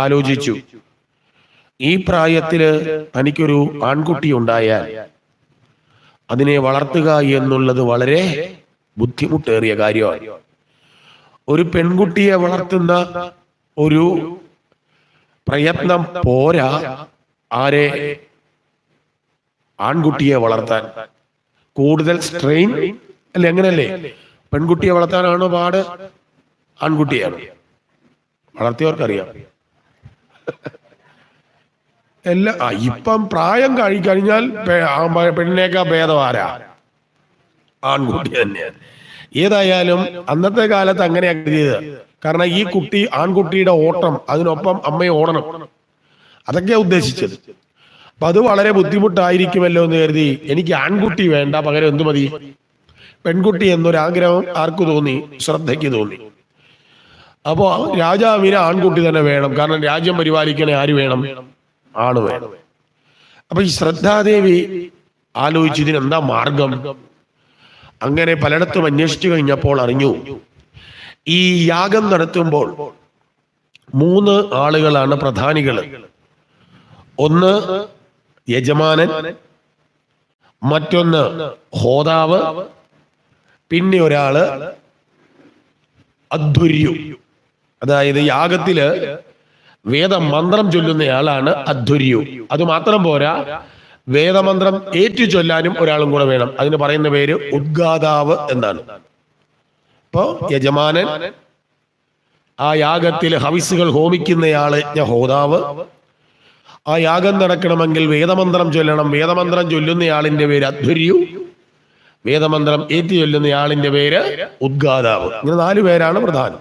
ആലോചിച്ചു, ഈ പ്രായത്തില് തനിക്കൊരു ആൺകുട്ടി ഉണ്ടായാൽ അതിനെ വളർത്തുക എന്നുള്ളത് വളരെ ബുദ്ധിമുട്ടേറിയ കാര്യമാണ്. ഒരു പെൺകുട്ടിയെ വളർത്തുന്ന ഒരു പ്രയത്നം പോരാ ആരെ ആൺകുട്ടിയെ വളർത്താൻ. കൂടുതൽ സ്ട്രെയിൻ അല്ലെ? അങ്ങനല്ലേ? പെൺകുട്ടിയെ വളർത്താനാണോ പാട്? ആൺകുട്ടിയാണ്. വളർത്തിയവർക്കറിയാം. ഇപ്പം പ്രായം കഴിഞ്ഞാൽ പെണ്ണിനേക്കാ ഭേദമാരാ? ആൺകുട്ടി തന്നെയാണ്. ഏതായാലും അന്നത്തെ കാലത്ത് അങ്ങനെയാണ് ചെയ്തത്. കാരണം ഈ കുട്ടി, ആൺകുട്ടിയുടെ ഓട്ടം, അതിനൊപ്പം അമ്മയെ ഓടണം, അതൊക്കെയാ ഉദ്ദേശിച്ചത്. അപ്പൊ അത് വളരെ ബുദ്ധിമുട്ടായിരിക്കുമല്ലോ എന്ന് കരുതി എനിക്ക് ആൺകുട്ടി വേണ്ട, പകരം എന്തു മതി, പെൺകുട്ടി എന്നൊരാഗ്രഹം ആർക്ക് തോന്നി? ശ്രദ്ധയ്ക്ക് തോന്നി. അപ്പോ രാജാവിന് ആൺകുട്ടി തന്നെ വേണം. കാരണം രാജ്യം പരിപാലിക്കണേ ആര് വേണം? ആണ് വേണം. അപ്പൊ ഈ ശ്രദ്ധാദേവി ആലോചിച്ച് ഇതിനെന്താ മാർഗം. അങ്ങനെ പലയിടത്തും അന്വേഷിച്ചു കഴിഞ്ഞപ്പോൾ അറിഞ്ഞു, ഈ യാഗം നടത്തുമ്പോൾ 3 ആളുകളാണ് പ്രധാനികൾ. ഒന്ന് യജമാനൻ, മറ്റൊന്ന് ഹോതാവ്, പിന്നെ ഒരാള് അധ്വര്യു. അതായത് യാഗത്തില് വേദമന്ത്രം ചൊല്ലുന്നയാളാണ് അധ്വര്യു. അത് മാത്രം പോരാ, വേദമന്ത്രം ഏറ്റു ചൊല്ലാനും ഒരാളും കൂടെ വേണം. അതിന് പറയുന്ന പേര് ഉദ്ഗാതാവ് എന്നാണ്. ഇപ്പോ യജമാനൻ, ആ യാഗത്തിൽ ഹവിസുകൾ ഹോമിക്കുന്നയാള് ഹോതാവ്, ആ യാഗം നടക്കണമെങ്കിൽ വേദമന്ത്രം ചൊല്ലണം. വേദമന്ത്രം ചൊല്ലുന്നയാളിന്റെ പേര് അധ്വര്യു, വേദമന്ത്രം ഏറ്റു ചൊല്ലുന്നയാളിന്റെ പേര് ഉദ്ഗാതാവ്. ഇങ്ങനെ 4 പേരാണ് പ്രധാനം.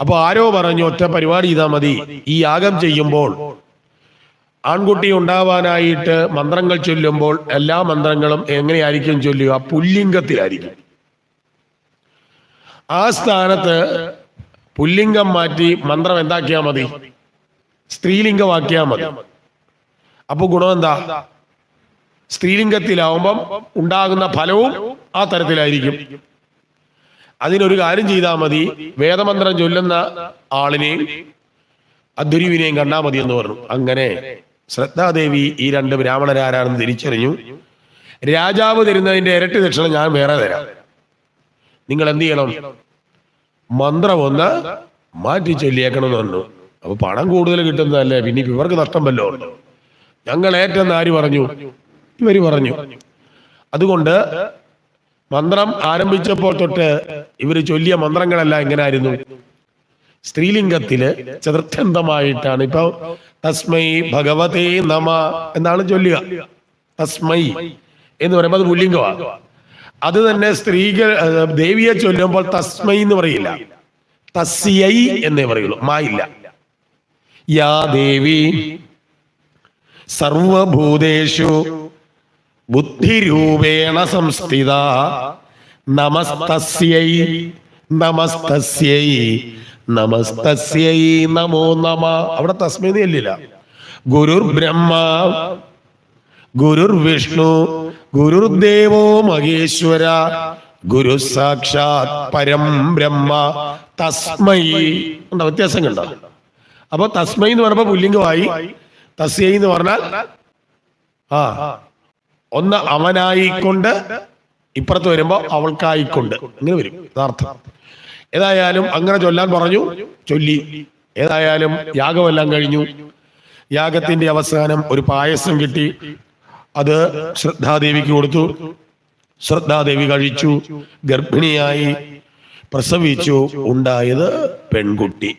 അപ്പൊ ആരോ പറഞ്ഞു, ഒറ്റ പരിപാടി ചെയ്താൽ മതി. ഈ യാഗം ചെയ്യുമ്പോൾ ആൺകുട്ടി ഉണ്ടാവാനായിട്ട് മന്ത്രങ്ങൾ ചൊല്ലുമ്പോൾ എല്ലാ മന്ത്രങ്ങളും എങ്ങനെയായിരിക്കും ചൊല്ലുക? പുല്ലിംഗത്തിലായിരിക്കും. ആ സ്ഥാനത്ത് പുല്ലിംഗം മാറ്റി മന്ത്രം എന്താക്കിയാൽ മതി? സ്ത്രീലിംഗമാക്കിയാൽ മതി. അപ്പൊ ഗുണം എന്താ? സ്ത്രീലിംഗത്തിലാവുമ്പം ഉണ്ടാകുന്ന ഫലവും ആ തരത്തിലായിരിക്കും. അതിനൊരു കാര്യം ചെയ്താൽ മതി, വേദമന്ത്രം ചൊല്ലുന്ന ആളിനെയും അധ്വര്യുവിനെയും കണ്ടാൽ മതി എന്ന് പറഞ്ഞു. അങ്ങനെ ശ്രദ്ധാദേവി ഈ 2 ബ്രാഹ്മണരാരാണെന്ന് തിരിച്ചറിഞ്ഞു. രാജാവ് തരുന്നതിന്റെ ഇരട്ടി ദക്ഷിണ ഞാൻ വേറെ തരാം. നിങ്ങൾ എന്ത് ചെയ്യണം? മന്ത്രം ഒന്ന് മാറ്റി ചൊല്ലിയേക്കണം എന്ന് പറഞ്ഞു. അപ്പൊ പണം കൂടുതൽ കിട്ടുന്നതല്ലേ, പിന്നെ ഇവർക്ക് നഷ്ടം വല്ലോ. ഞങ്ങൾ ഏറ്റെന്ന് ആര് പറഞ്ഞു? ഇവര് പറഞ്ഞു. അതുകൊണ്ട് മന്ത്രം ആരംഭിച്ചപ്പോൾ തൊട്ട് ഇവര് ചൊല്ലിയ മന്ത്രങ്ങളെല്ലാം എങ്ങനെയായിരുന്നു? സ്ത്രീലിംഗത്തില് ചതുർത്ഥന്തമായിട്ടാണ്. ഇപ്പൊ തസ്മൈ ഭഗവതേ നമ എന്നാണ് ചൊല്ലുക. തസ്മൈ എന്ന് പറയുമ്പോൾ അത് പുല്ലിംഗമാണ്. അത് തന്നെ സ്ത്രീകൾ ദേവിയെ ചൊല്ലുമ്പോൾ തസ്മൈ എന്ന് പറയില്ല, തസ്യൈ എന്നേ പറയുള്ളൂ, മാ ഇല്ല. യാ ദേവി സർവഭൂതേഷു ബുദ്ധിരൂപേണ സംസ്ഥിത നമസ്തസ്യൈ നമസ്തസ്യൈ നമസ്തസ്യൈ നമോ നമ. അവിടെ തസ്മൈ എന്നില്ല. ഗുരുർ ബ്രഹ്മ ഗുരുർ വിഷ്ണു ഗുരുദേവോ മഹേശ്വര ഗുരു സാക്ഷാത് പരം ബ്രഹ്മ തസ്മൈ. ഉണ്ടോ വ്യത്യാസം കണ്ടോ? അപ്പൊ തസ്മൈ എന്ന് പറഞ്ഞപ്പോ പുല്ലിംഗമായി, തസ്യൈ എന്ന് പറഞ്ഞാൽ ഒന്ന് അവനായിക്കൊണ്ട്, ഇപ്പുറത്ത് വരുമ്പോ അവൾക്കായിക്കൊണ്ട്, ഇങ്ങനെ വരും യഥാർത്ഥം. ഏതായാലും അങ്ങനെ ചൊല്ലാൻ പറഞ്ഞു, ചൊല്ലി. ഏതായാലും യാഗമെല്ലാം കഴിഞ്ഞു. യാഗത്തിന്റെ അവസാനം ഒരു പായസം കിട്ടി. അത് ശ്രദ്ധാദേവിക്ക് കൊടുത്തു. ശ്രദ്ധാദേവി കഴിച്ചു, ഗർഭിണിയായി, പ്രസവിച്ചു. ഉണ്ടായത് പെൺകുട്ടി.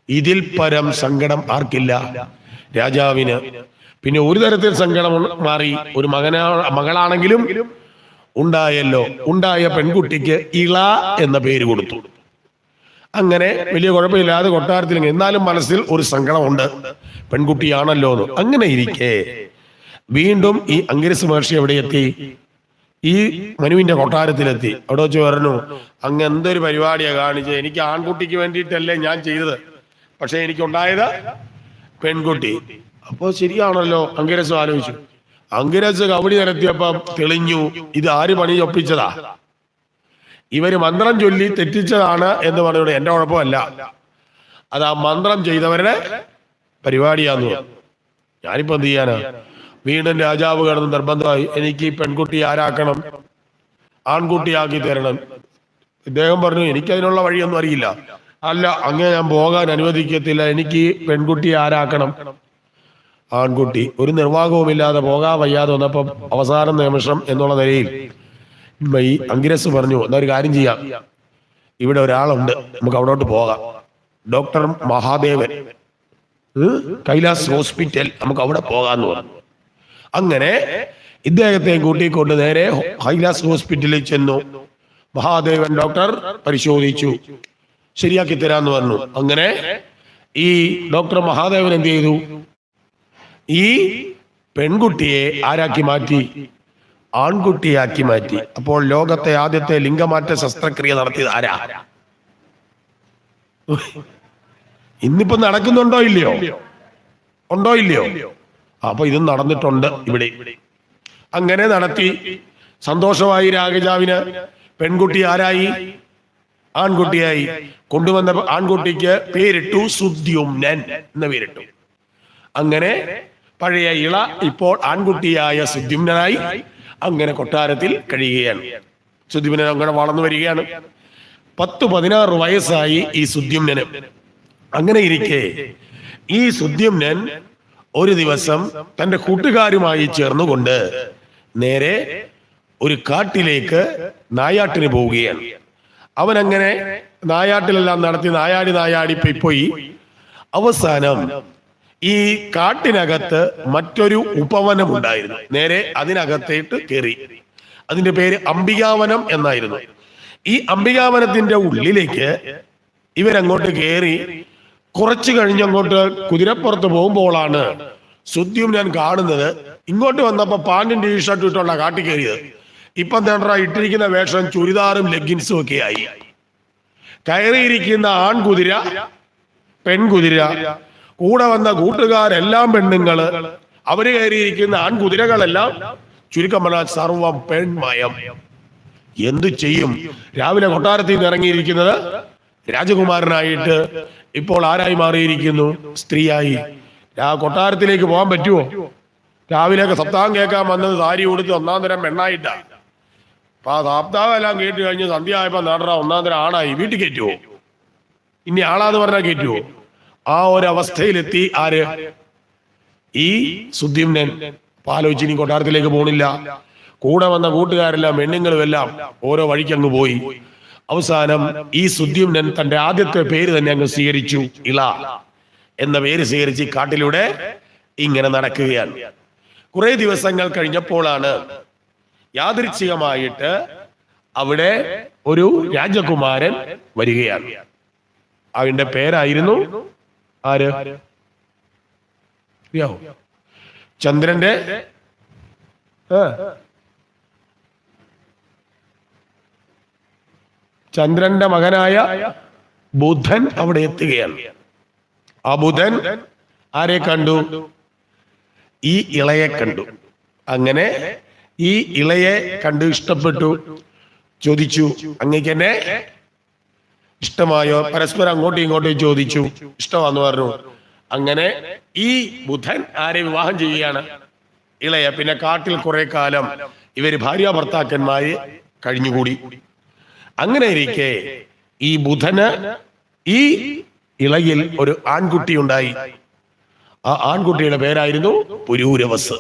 ഇതിൽ പരം സങ്കടം ആർക്കില്ല? രാജാവിന്. പിന്നെ ഒരു തരത്തിൽ സങ്കടം മാറി. ഒരു മകളാണെങ്കിലും ഉണ്ടായല്ലോ. ഉണ്ടായ പെൺകുട്ടിക്ക് ഇള എന്ന പേര് കൊടുത്തു. അങ്ങനെ വലിയ കുഴപ്പമില്ലാതെ കൊട്ടാരത്തിൽ, എന്നാലും മനസ്സിൽ ഒരു സങ്കടമുണ്ട്, പെൺകുട്ടിയാണല്ലോ എന്ന്. അങ്ങനെ ഇരിക്കെ വീണ്ടും ഈ അംഗിരസ് മഹർഷി എവിടെ എത്തി? ഈ മനുവിന്റെ കൊട്ടാരത്തിലെത്തി. അവിടെ വെച്ച് പറഞ്ഞു, അങ്ങ് എന്തൊരു പരിപാടിയാ കാണിച്ചത്. എനിക്ക് ആൺകുട്ടിക്ക് വേണ്ടിയിട്ടല്ലേ ഞാൻ ചെയ്തത്, പക്ഷെ എനിക്കുണ്ടായത് പെൺകുട്ടി. അപ്പോ ശരിയാണല്ലോ. അംഗിരസ് ആലോചിച്ചു. അംഗിരസ് കബഡി നിരത്തിയപ്പം തെളിഞ്ഞു, ഇത് ആര് പണി ഒപ്പിച്ചതാ? ഇവര് മന്ത്രം ചൊല്ലി തെറ്റിച്ചതാണ് എന്ന് പറഞ്ഞു. എന്റെ കുഴപ്പമല്ല. അത് ആ മന്ത്രം ചെയ്തവരുടെ പരിപാടിയാന്ന് പറഞ്ഞു. ഞാനിപ്പോ എന്ത് ചെയ്യാനാ? വീണ്ടും രാജാവ് കിടന്ന് നിർബന്ധമായി, എനിക്ക് ഈ പെൺകുട്ടി ആരാക്കണം, ആൺകുട്ടിയാക്കി തരണം. ഇദ്ദേഹം പറഞ്ഞു, എനിക്കതിനുള്ള വഴിയൊന്നും അറിയില്ല. അല്ല, അങ്ങനെ ഞാൻ പോകാൻ അനുവദിക്കത്തില്ല, എനിക്ക് ഈ പെൺകുട്ടി ആരാക്കണം, ആൺകുട്ടി. ഒരു നിർവാഹവുമില്ലാതെ പോകാൻ വയ്യാതെ വന്നപ്പോ അവസാന നിമിഷം എന്നുള്ള നിലയിൽ ഈ അങ്കിരസ് പറഞ്ഞു, എന്നാ ഒരു കാര്യം ചെയ്യാം, ഇവിടെ ഒരാളുണ്ട്, നമുക്ക് അവിടോട്ട് പോകാം. ഡോക്ടർ മഹാദേവൻ, കൈലാസ് ഹോസ്പിറ്റൽ, നമുക്ക് അവിടെ പോകാന്ന് പറഞ്ഞു. അങ്ങനെ ഇദ്ദേഹത്തെയും കൂട്ടിക്കൊണ്ട് നേരെ കൈലാസ് ഹോസ്പിറ്റലിൽ ചെന്നു. മഹാദേവൻ ഡോക്ടർ പരിശോധിച്ചു, ശരിയാക്കി തരാന്ന് പറഞ്ഞു. അങ്ങനെ ഈ ഡോക്ടർ മഹാദേവൻ എന്ത് ചെയ്തു? ഈ പെൺകുട്ടിയെ ആരാക്കി മാറ്റി? ആൺകുട്ടിയാക്കി മാറ്റി. അപ്പോൾ ലോകത്തെ ആദ്യത്തെ ലിംഗമാറ്റ ശസ്ത്രക്രിയ നടത്തിയത് ആരാ? ഇന്നിപ്പോ നടക്കുന്നുണ്ടോ ഇല്ലയോ? ഉണ്ടോ ഇല്ലയോ? അപ്പൊ ഇത് നടന്നിട്ടുണ്ട് ഇവിടെ. അങ്ങനെ നടത്തി, സന്തോഷമായി രാജാവിന്. പെൺകുട്ടി ആരായി? ആൺകുട്ടിയായി. കൊണ്ടുവന്ന ആൺകുട്ടിക്ക് പേരിട്ടു സുദ്യുമ്നൻ എന്ന പേരിട്ടു. അങ്ങനെ പഴയ ഇള ഇപ്പോൾ ആൺകുട്ടിയായ സുദ്യുമ്നായി അങ്ങനെ കൊട്ടാരത്തിൽ കഴിയുകയാണ്. സുദ്യുമ്നൻ അങ്ങനെ വളർന്നു വരികയാണ്. 10-16 വയസ്സായി ഈ സുദ്യുമ്നന്. അങ്ങനെ ഇരിക്കെ ഈ സുദ്യുമ്നൻ ഒരു ദിവസം തന്റെ കൂട്ടുകാരുമായി ചേർന്നുകൊണ്ട് നേരെ ഒരു കാട്ടിലേക്ക് നായാട്ടിന് പോവുകയാണ്. അവനങ്ങനെ നായാട്ടിലെല്ലാം നടത്തി നായാടി പോയി. അവസാനം ഈ കാട്ടിനകത്ത് മറ്റൊരു ഉപവനം ഉണ്ടായിരുന്നു. നേരെ അതിനകത്തേട്ട് കയറി. അതിന്റെ പേര് അംബികാവനം എന്നായിരുന്നു. ഈ അംബികാവനത്തിന്റെ ഉള്ളിലേക്ക് ഇവരങ്ങോട്ട് കയറി. കുറച്ചു കഴിഞ്ഞങ്ങോട്ട് കുതിരപ്പുറത്ത് പോകുമ്പോഴാണ് സുദ്യുമ്നൻ കാണുന്നത്, ഇങ്ങോട്ട് വന്നപ്പോ പാന്റും ടീഷർട്ടും ഇട്ടുള്ള കാട്ടി കയറിയത്. ഇപ്പം തേണ്ട ഇട്ടിരിക്കുന്ന വേഷം ചുരിദാറും ലെഗിൻസും ഒക്കെ ആയി. കയറിയിരിക്കുന്ന ആൺകുതിര, പെൺകുതിര, കൂടെ വന്ന കൂട്ടുകാരെല്ലാം പെണ്ണുങ്ങള്, അവര് കയറിയിരിക്കുന്ന ആൺകുതിരകളെല്ലാം ചുരുക്കം പറഞ്ഞാൽ സർവം പെൺമയം. എന്തു ചെയ്യും? രാവിലെ കൊട്ടാരത്തിൽ നിന്ന് ഇറങ്ങിയിരിക്കുന്നത് രാജകുമാരനായിട്ട് ഇപ്പോൾ ആരായി മാറിയിരിക്കുന്നു? സ്ത്രീയായി. കൊട്ടാരത്തിലേക്ക് പോകാൻ പറ്റുമോ? രാവിലെയൊക്കെ സപ്താഹം കേൾക്കാൻ വന്നത് സാരി ഉടുത്ത് ഒന്നാം തരം പെണ്ണായിട്ടാ. അപ്പൊ ആ സപ്താഹം എല്ലാം കേട്ട് കഴിഞ്ഞ് സന്ധ്യ ആയപ്പോ നടറ ഒന്നാം തരം ആണായി. വീട്ടിൽ കയറ്റുവോ? ഇനി ആളാന്ന് പറഞ്ഞാൽ കയറ്റുവോ? ആ ഒരവസ്ഥയിലെത്തി ആര്? ഈ സുദ്യുമ്നൻ. ആലോചിച്ച് ഇനി കൊട്ടാരത്തിലേക്ക് പോണില്ല. കൂടെ വന്ന കൂട്ടുകാരെല്ലാം പെണ്ണുങ്ങളും എല്ലാം ഓരോ വഴിക്കങ്ങ് പോയി. അവസാനം ഈ സുദ്യുമ്നൻ തന്റെ ആദ്യത്തെ പേര് തന്നെ അങ്ങ് സ്വീകരിച്ചു. ഇള എന്ന പേര് സ്വീകരിച്ച് കാട്ടിലൂടെ ഇങ്ങനെ നടക്കുകയാണ്. കുറെ ദിവസങ്ങൾ കഴിഞ്ഞപ്പോഴാണ് യാദൃച്ഛികമായിട്ട് അവിടെ ഒരു രാജകുമാരൻ വരികയാണ്. അവന്റെ പേരായിരുന്നു ആര്? ചന്ദ്രന്റെ ചന്ദ്രന്റെ മകനായ ബുധൻ അവിടെ എത്തുകയാണ്. ആ ബുധൻ ആരെ കണ്ടു? ഈ ഇളയെ കണ്ടു. അങ്ങനെ ഈ ഇളയെ കണ്ടു ഇഷ്ടപ്പെട്ടു. ചോദിച്ചു, അങ്ങേക്ക് എന്നെ ഇഷ്ടമായോ? പരസ്പരം അങ്ങോട്ടും ഇങ്ങോട്ടും ചോദിച്ചു. ഇഷ്ടമാന്ന് പറഞ്ഞു. അങ്ങനെ ഈ ബുധൻ ആരെ വിവാഹം ചെയ്യുകയാണ്? ഇളയ. പിന്നെ കാട്ടിൽ കുറെ കാലം ഇവര് ഭാര്യ ഭർത്താക്കന്മാര് കഴിഞ്ഞുകൂടി. അങ്ങനെ ഇരിക്കെ ഈ ബുധന് ഈ ഇളയിൽ ഒരു ആൺകുട്ടി ഉണ്ടായി. ആ ആൺകുട്ടിയുടെ പേരായിരുന്നു പുരൂരവസ്.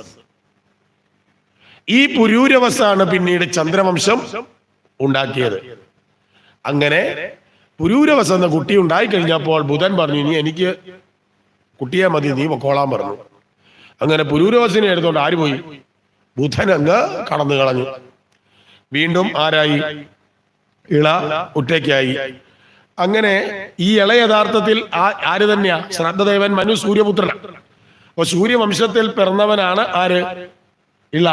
ഈ പുരൂരവസാണ് പിന്നീട് ചന്ദ്രവംശം ഉണ്ടാക്കിയത്. അങ്ങനെ പുരൂരവസ് എന്ന കുട്ടി ഉണ്ടായി കഴിഞ്ഞപ്പോൾ ബുധൻ പറഞ്ഞു, ഇനി എനിക്ക് കുട്ടിയെ മതി, നീ പൊക്കോളാൻ പറഞ്ഞു. അങ്ങനെ പുരൂരവസിനെ എടുത്തോണ്ട് ആര് പോയി? ബുധൻ അങ്ങ് കടന്നു കളഞ്ഞു. വീണ്ടും ആരായി? ഇള ഒറ്റയ്ക്കായി. അങ്ങനെ ഈ ഇള യഥാർത്ഥത്തിൽ ആര് തന്നെയാ? ശ്രദ്ധദേവൻ മനു സൂര്യപുത്രൻ. അപ്പൊ സൂര്യവംശത്തിൽ പിറന്നവനാണ് ആര്? ഇള.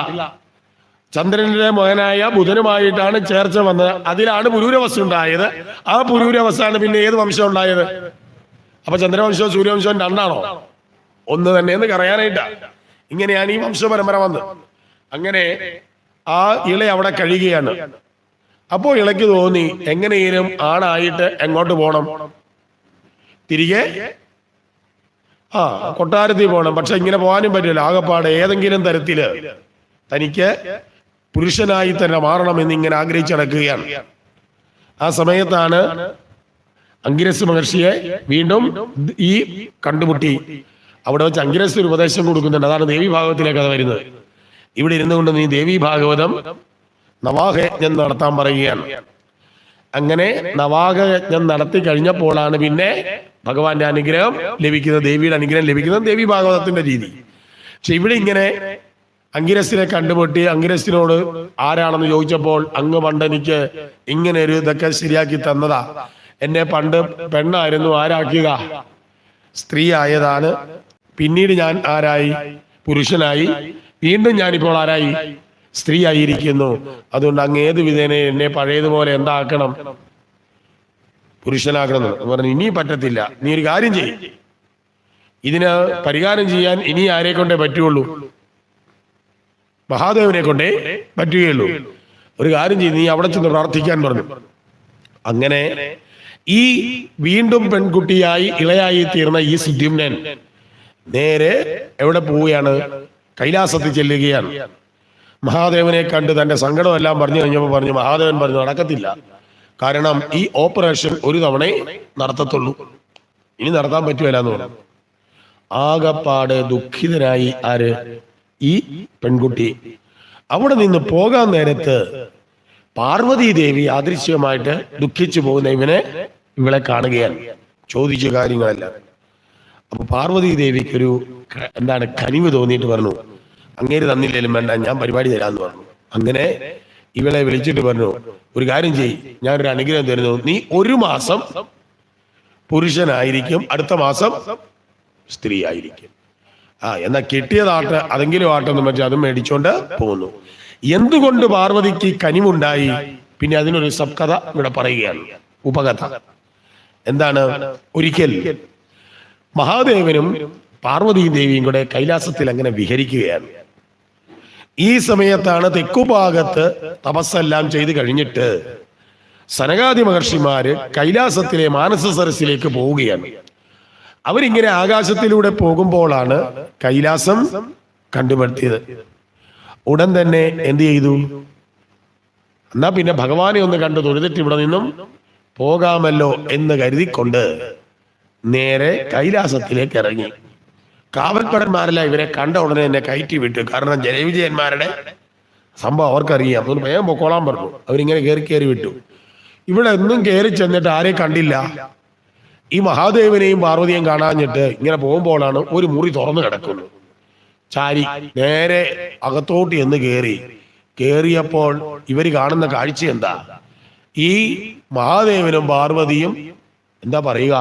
ചന്ദ്രന്റെ മകനായ ബുധനുമായിട്ടാണ് ചേർച്ച വന്നത്. അതിലാണ് പുരൂരവസ് ഉണ്ടായത്. ആ പുരൂരവസാണ് പിന്നെ ഏത് വംശം ഉണ്ടായത്? അപ്പൊ ചന്ദ്രവംശവും സൂര്യവംശവും രണ്ടാണോ? ഒന്ന് തന്നെയെന്ന് പറയാനായിട്ടാ. ഇങ്ങനെയാണ് ഈ വംശപരമ്പര വന്നത്. അങ്ങനെ ആ ഇള അവിടെ കഴിയുകയാണ്. അപ്പോ ഇളയ്ക്ക് തോന്നി, എങ്ങനെയും ആണായിട്ട് എങ്ങോട്ട് പോകണം? തിരികെ കൊട്ടാരത്തിൽ പോകണം. പക്ഷെ ഇങ്ങനെ പോകാനും പറ്റില്ല. ആകപ്പാടെ ഏതെങ്കിലും തരത്തില് തനിക്ക് പുരുഷനായി തന്നെ മാറണമെന്ന് ഇങ്ങനെ ആഗ്രഹിച്ചടക്കുകയാണ്. ആ സമയത്താണ് അങ്കിരസ് മഹർഷിയെ വീണ്ടും ഈ കണ്ടുമുട്ടി. അവിടെ വെച്ച് അങ്കിരസ് ഒരു ഉപദേശം കൊടുക്കുന്നുണ്ട്. അതാണ് ദേവി ഭാഗവത്തിലേക്ക് അത് വരുന്നത്. ഇവിടെ ഇരുന്നു കൊണ്ട് നീ ദേവി ഭാഗവതം നവാഹയജ്ഞം നടത്താൻ പറയുകയാണ്. അങ്ങനെ നവാഹയജ്ഞം നടത്തി കഴിഞ്ഞപ്പോഴാണ് പിന്നെ ഭഗവാന്റെ അനുഗ്രഹം ലഭിക്കുന്നത്, ദേവിയുടെ അനുഗ്രഹം ലഭിക്കുന്നത്. ദേവി ഭാഗവതത്തിന്റെ രീതി. പക്ഷെ ഇവിടെ ഇങ്ങനെ അങ്കിരസിനെ കണ്ടുമുട്ടി അങ്കിരസിനോട് ആരാണെന്ന് ചോദിച്ചപ്പോൾ, അങ്ങ് പണ്ട് എനിക്ക് ഇങ്ങനെ ഒരു ഇതൊക്കെ ശരിയാക്കി തന്നതാ, എന്നെ പണ്ട് പെണ്ണായിരുന്നു ആരാക്കുക, സ്ത്രീ ആയതാണ്, പിന്നീട് ഞാൻ ആരായി, പുരുഷനായി, വീണ്ടും ഞാനിപ്പോൾ ആരായി, സ്ത്രീ ആയിരിക്കുന്നു. അതുകൊണ്ട് അങ്ങ് ഏത് വിധേന എന്നെ പഴയതുപോലെ എന്താക്കണം, പുരുഷനാക്കണം എന്ന് പറഞ്ഞു. ഇനി പറ്റത്തില്ല, നീ ഒരു കാര്യം ചെയ്യും, ഇതിന് പരിഹാരം ചെയ്യാൻ ഇനി ആരെ കൊണ്ടേ പറ്റുള്ളൂ, മഹാദേവനെ കൊണ്ടേ പറ്റുകയുള്ളൂ. ഒരു കാര്യം ചെയ്ത് നീ അവിടെ ചെന്ന് പ്രാർത്ഥിക്കാൻ പറഞ്ഞു. അങ്ങനെ ഈ വീണ്ടും പെൺകുട്ടിയായി ഇളയായി തീർന്ന ഈ സുദ്യുമ്നൻ നേരെ എവിടെ പോവുകയാണ്, കൈലാസത്തിൽ ചെല്ലുകയാണ്. മഹാദേവനെ കണ്ട് തന്റെ സങ്കടമെല്ലാം പറഞ്ഞു കഴിഞ്ഞപ്പോൾ പറഞ്ഞു, മഹാദേവൻ പറഞ്ഞു നടക്കത്തില്ല, കാരണം ഈ ഓപ്പറേഷൻ ഒരു തവണ നടത്തത്തുള്ളൂ, ഇനി നടത്താൻ പറ്റുകയില്ല എന്ന് പറഞ്ഞു. ആകപ്പാട് ദുഃഖിതനായി ആര്, ഈ പെൺകുട്ടി. അവിടെ നിന്ന് പോകാൻ നേരത്ത് പാർവതി ദേവി അദൃശ്യമായിട്ട് ദുഃഖിച്ചു പോകുന്ന ഇവളെ കാണുകയാണ്, ചോദിച്ച കാര്യങ്ങളെല്ലാം. അപ്പൊ പാർവതി ദേവിക്കൊരു കനിവ് തോന്നിയിട്ട് പറഞ്ഞു, അങ്ങേര് തന്നില്ലേലും വേണ്ട, ഞാൻ പരിപാടി തരാന്ന് പറഞ്ഞു. അങ്ങനെ ഇവളെ വിളിച്ചിട്ട് പറഞ്ഞു, ഒരു കാര്യം ചെയ്യ്, ഞാനൊരു അനുഗ്രഹം തരുന്നു, നീ ഒരു മാസം പുരുഷനായിരിക്കും, അടുത്ത മാസം സ്ത്രീ ആയിരിക്കും. എന്നാ കിട്ടിയതാട്ട് അതെങ്കിലും ആട്ടെന്ന് വെച്ചാൽ അതും മേടിച്ചോണ്ട് പോകുന്നു. എന്തുകൊണ്ട് പാർവതിക്ക് കനിവുണ്ടായി? പിന്നെ അതിനൊരു സബ്കഥ ഇവിടെ പറയുകയാണ്, ഉപകഥ. എന്താണ്? ഒരിക്കൽ മഹാദേവനും പാർവതി ദേവിയും കൂടെ കൈലാസത്തിൽ അങ്ങനെ വിഹരിക്കുകയാണ്. ഈ സമയത്താണ് തെക്കുഭാഗത്ത് തപസ്സെല്ലാം ചെയ്ത് കഴിഞ്ഞിട്ട് സനകാദി മഹർഷിമാര് കൈലാസത്തിലെ മാനസ സരസിലേക്ക് പോവുകയാണ്. അവരിങ്ങനെ ആകാശത്തിലൂടെ പോകുമ്പോഴാണ് കൈലാസം കണ്ടുപറ്റിയത്. ഉടൻ തന്നെ എന്ത് ചെയ്തു, എന്നാ പിന്നെ ഭഗവാനെ ഒന്ന് കണ്ടു തൊഴുതിട്ട് ഇവിടെ നിന്നും പോകാമല്ലോ എന്ന് കരുതിക്കൊണ്ട് നേരെ കൈലാസത്തിലേക്ക് ഇറങ്ങി. കാവൽപ്പടന്മാരല്ല ഇവരെ കണ്ട ഉടനെ എന്നെ കയറ്റി വിട്ടു. കാരണം ജനവിജയന്മാരുടെ സംഭവം അവർക്കറിയാം, അതുകൊണ്ട് വേഗം പൊക്കോളാൻ പറഞ്ഞു. അവരിങ്ങനെ കയറി വിട്ടു. ഇവിടെ ഒന്നും കയറി ചെന്നിട്ട് ആരെയും കണ്ടില്ല. ഈ മഹാദേവനെയും പാർവതിയെയും കാണാഞ്ഞിട്ട് ഇങ്ങനെ പോകുമ്പോഴാണ് ഒരു മുറി തുറന്നു കിടക്കുന്നു. ചാരി നേരെ അകത്തോട്ട് എന്ന് കേറിയപ്പോൾ ഇവര് കാണുന്ന കാഴ്ച എന്താ? ഈ മഹാദേവനും പാർവതിയും എന്താ പറയുക,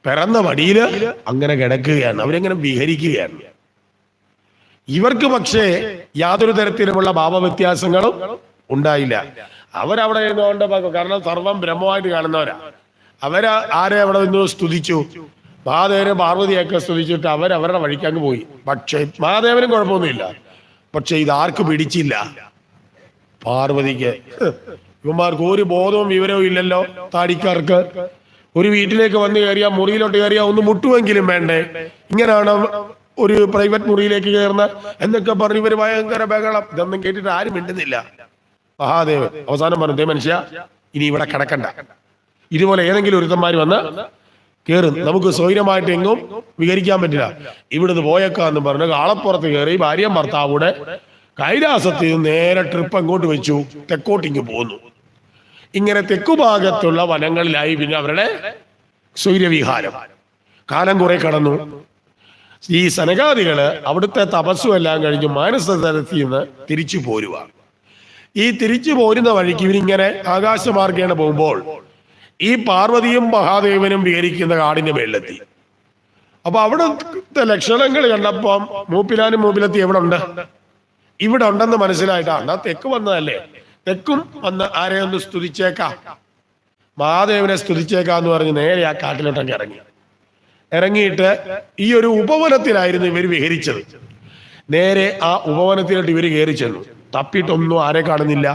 പിറന്ന മടിയില് അങ്ങനെ കിടക്കുകയാണ്. അവരെങ്ങനെ വിഹരിക്കുകയാണ്. ഇവർക്ക് പക്ഷേ യാതൊരു തരത്തിലുമുള്ള ഭാവവ്യത്യാസങ്ങളും ഉണ്ടായില്ല. അവരവിടെ ഇരുന്നുകൊണ്ട്, കാരണം സർവം ബ്രഹ്മമായിട്ട് കാണുന്നവരാ. ആരെ അവിടെ നിന്ന് സ്തുതിച്ചു, മഹാദേവനും പാർവതിയൊക്കെ സ്തുതിച്ചിട്ട് അവരവരുടെ വഴിക്കങ്ങ് പോയി. പക്ഷേ മഹാദേവനും കുഴപ്പമൊന്നുമില്ല. പക്ഷെ ഇതാർക്ക് പിടിച്ചില്ല, പാർവതിക്ക്. ഇവന്മാർക്ക് ഒരു ബോധവും വിവരവും ഇല്ലല്ലോ. താടിക്കാർക്ക് ഒരു വീട്ടിലേക്ക് വന്ന് കയറിയാ, മുറിയിലോട്ട് കയറിയാ ഒന്ന് മുട്ടുമെങ്കിലും വേണ്ടേ? ഇങ്ങനെയാണ് ഒരു പ്രൈവറ്റ് മുറിയിലേക്ക് കയറുന്ന എന്നൊക്കെ പറഞ്ഞ് ഇവര് ഭയങ്കര ബഹളം. ഇതൊന്നും കേട്ടിട്ട് ആരും മിണ്ടുന്നില്ല. മഹാദേവൻ അവസാനം പറഞ്ഞു, മനുഷ്യ ഇനി ഇവിടെ കിടക്കണ്ട, ഇതുപോലെ ഏതെങ്കിലും ഒരുത്തന്മാര് വന്ന് കയറും, നമുക്ക് സ്വൈരമായിട്ട് എങ്ങും വിഹരിക്കാൻ പറ്റില്ല, ഇവിടുന്ന് പോയേക്കാന്ന് പറഞ്ഞ് കാളപ്പുറത്ത് കയറി ഭാര്യയും ഭർത്താവൂടെ കൈലാസത്തിൽ നേരെ ട്രിപ്പ് അങ്ങോട്ട് വെച്ചു, തെക്കോട്ടിങ്ങ് പോന്നു. ഇങ്ങനെ തെക്കുഭാഗത്തുള്ള വനങ്ങളിലായി പിന്നെ അവരുടെ സ്വൈരവിഹാരം. കാലം കുറെ കടന്നു. ഈ സനകാദികള് അവിടുത്തെ തപസ്സും എല്ലാം കഴിഞ്ഞ് മാനസതലത്തിൽ നിന്ന് തിരിച്ചു പോരുക. ഈ തിരിച്ചു പോരുന്ന വഴിക്ക് ഇവരിങ്ങനെ ആകാശമാർഗേണ പോകുമ്പോൾ ഈ പാർവതിയും മഹാദേവനും വിഹരിക്കുന്ന കാടിന്റെ മേളിലെത്തി. അപ്പൊ അവിടുത്തെ ലക്ഷണങ്ങൾ കണ്ടപ്പം മൂപ്പിലെത്തി എവിടെ ഉണ്ട്, ഇവിടെ ഉണ്ടെന്ന് മനസ്സിലായിട്ടാണ് തെക്ക് വന്നതല്ലേ. തെക്കും വന്ന് ആരെ ഒന്ന് സ്തുതിച്ചേക്കാം, മഹാദേവനെ സ്തുതിച്ചേക്കാന്ന് പറഞ്ഞ് നേരെ ആ കാട്ടിലോട്ടൊക്കെ ഇറങ്ങിയിട്ട് ഈ ഒരു ഉപവനത്തിലായിരുന്നു ഇവർ വിഹരിച്ചത്. നേരെ ആ ഉപവനത്തിലോട്ട് ഇവർ കയറി ചെന്നു. തപ്പിയിട്ടൊന്നും ആരെ കാണുന്നില്ല,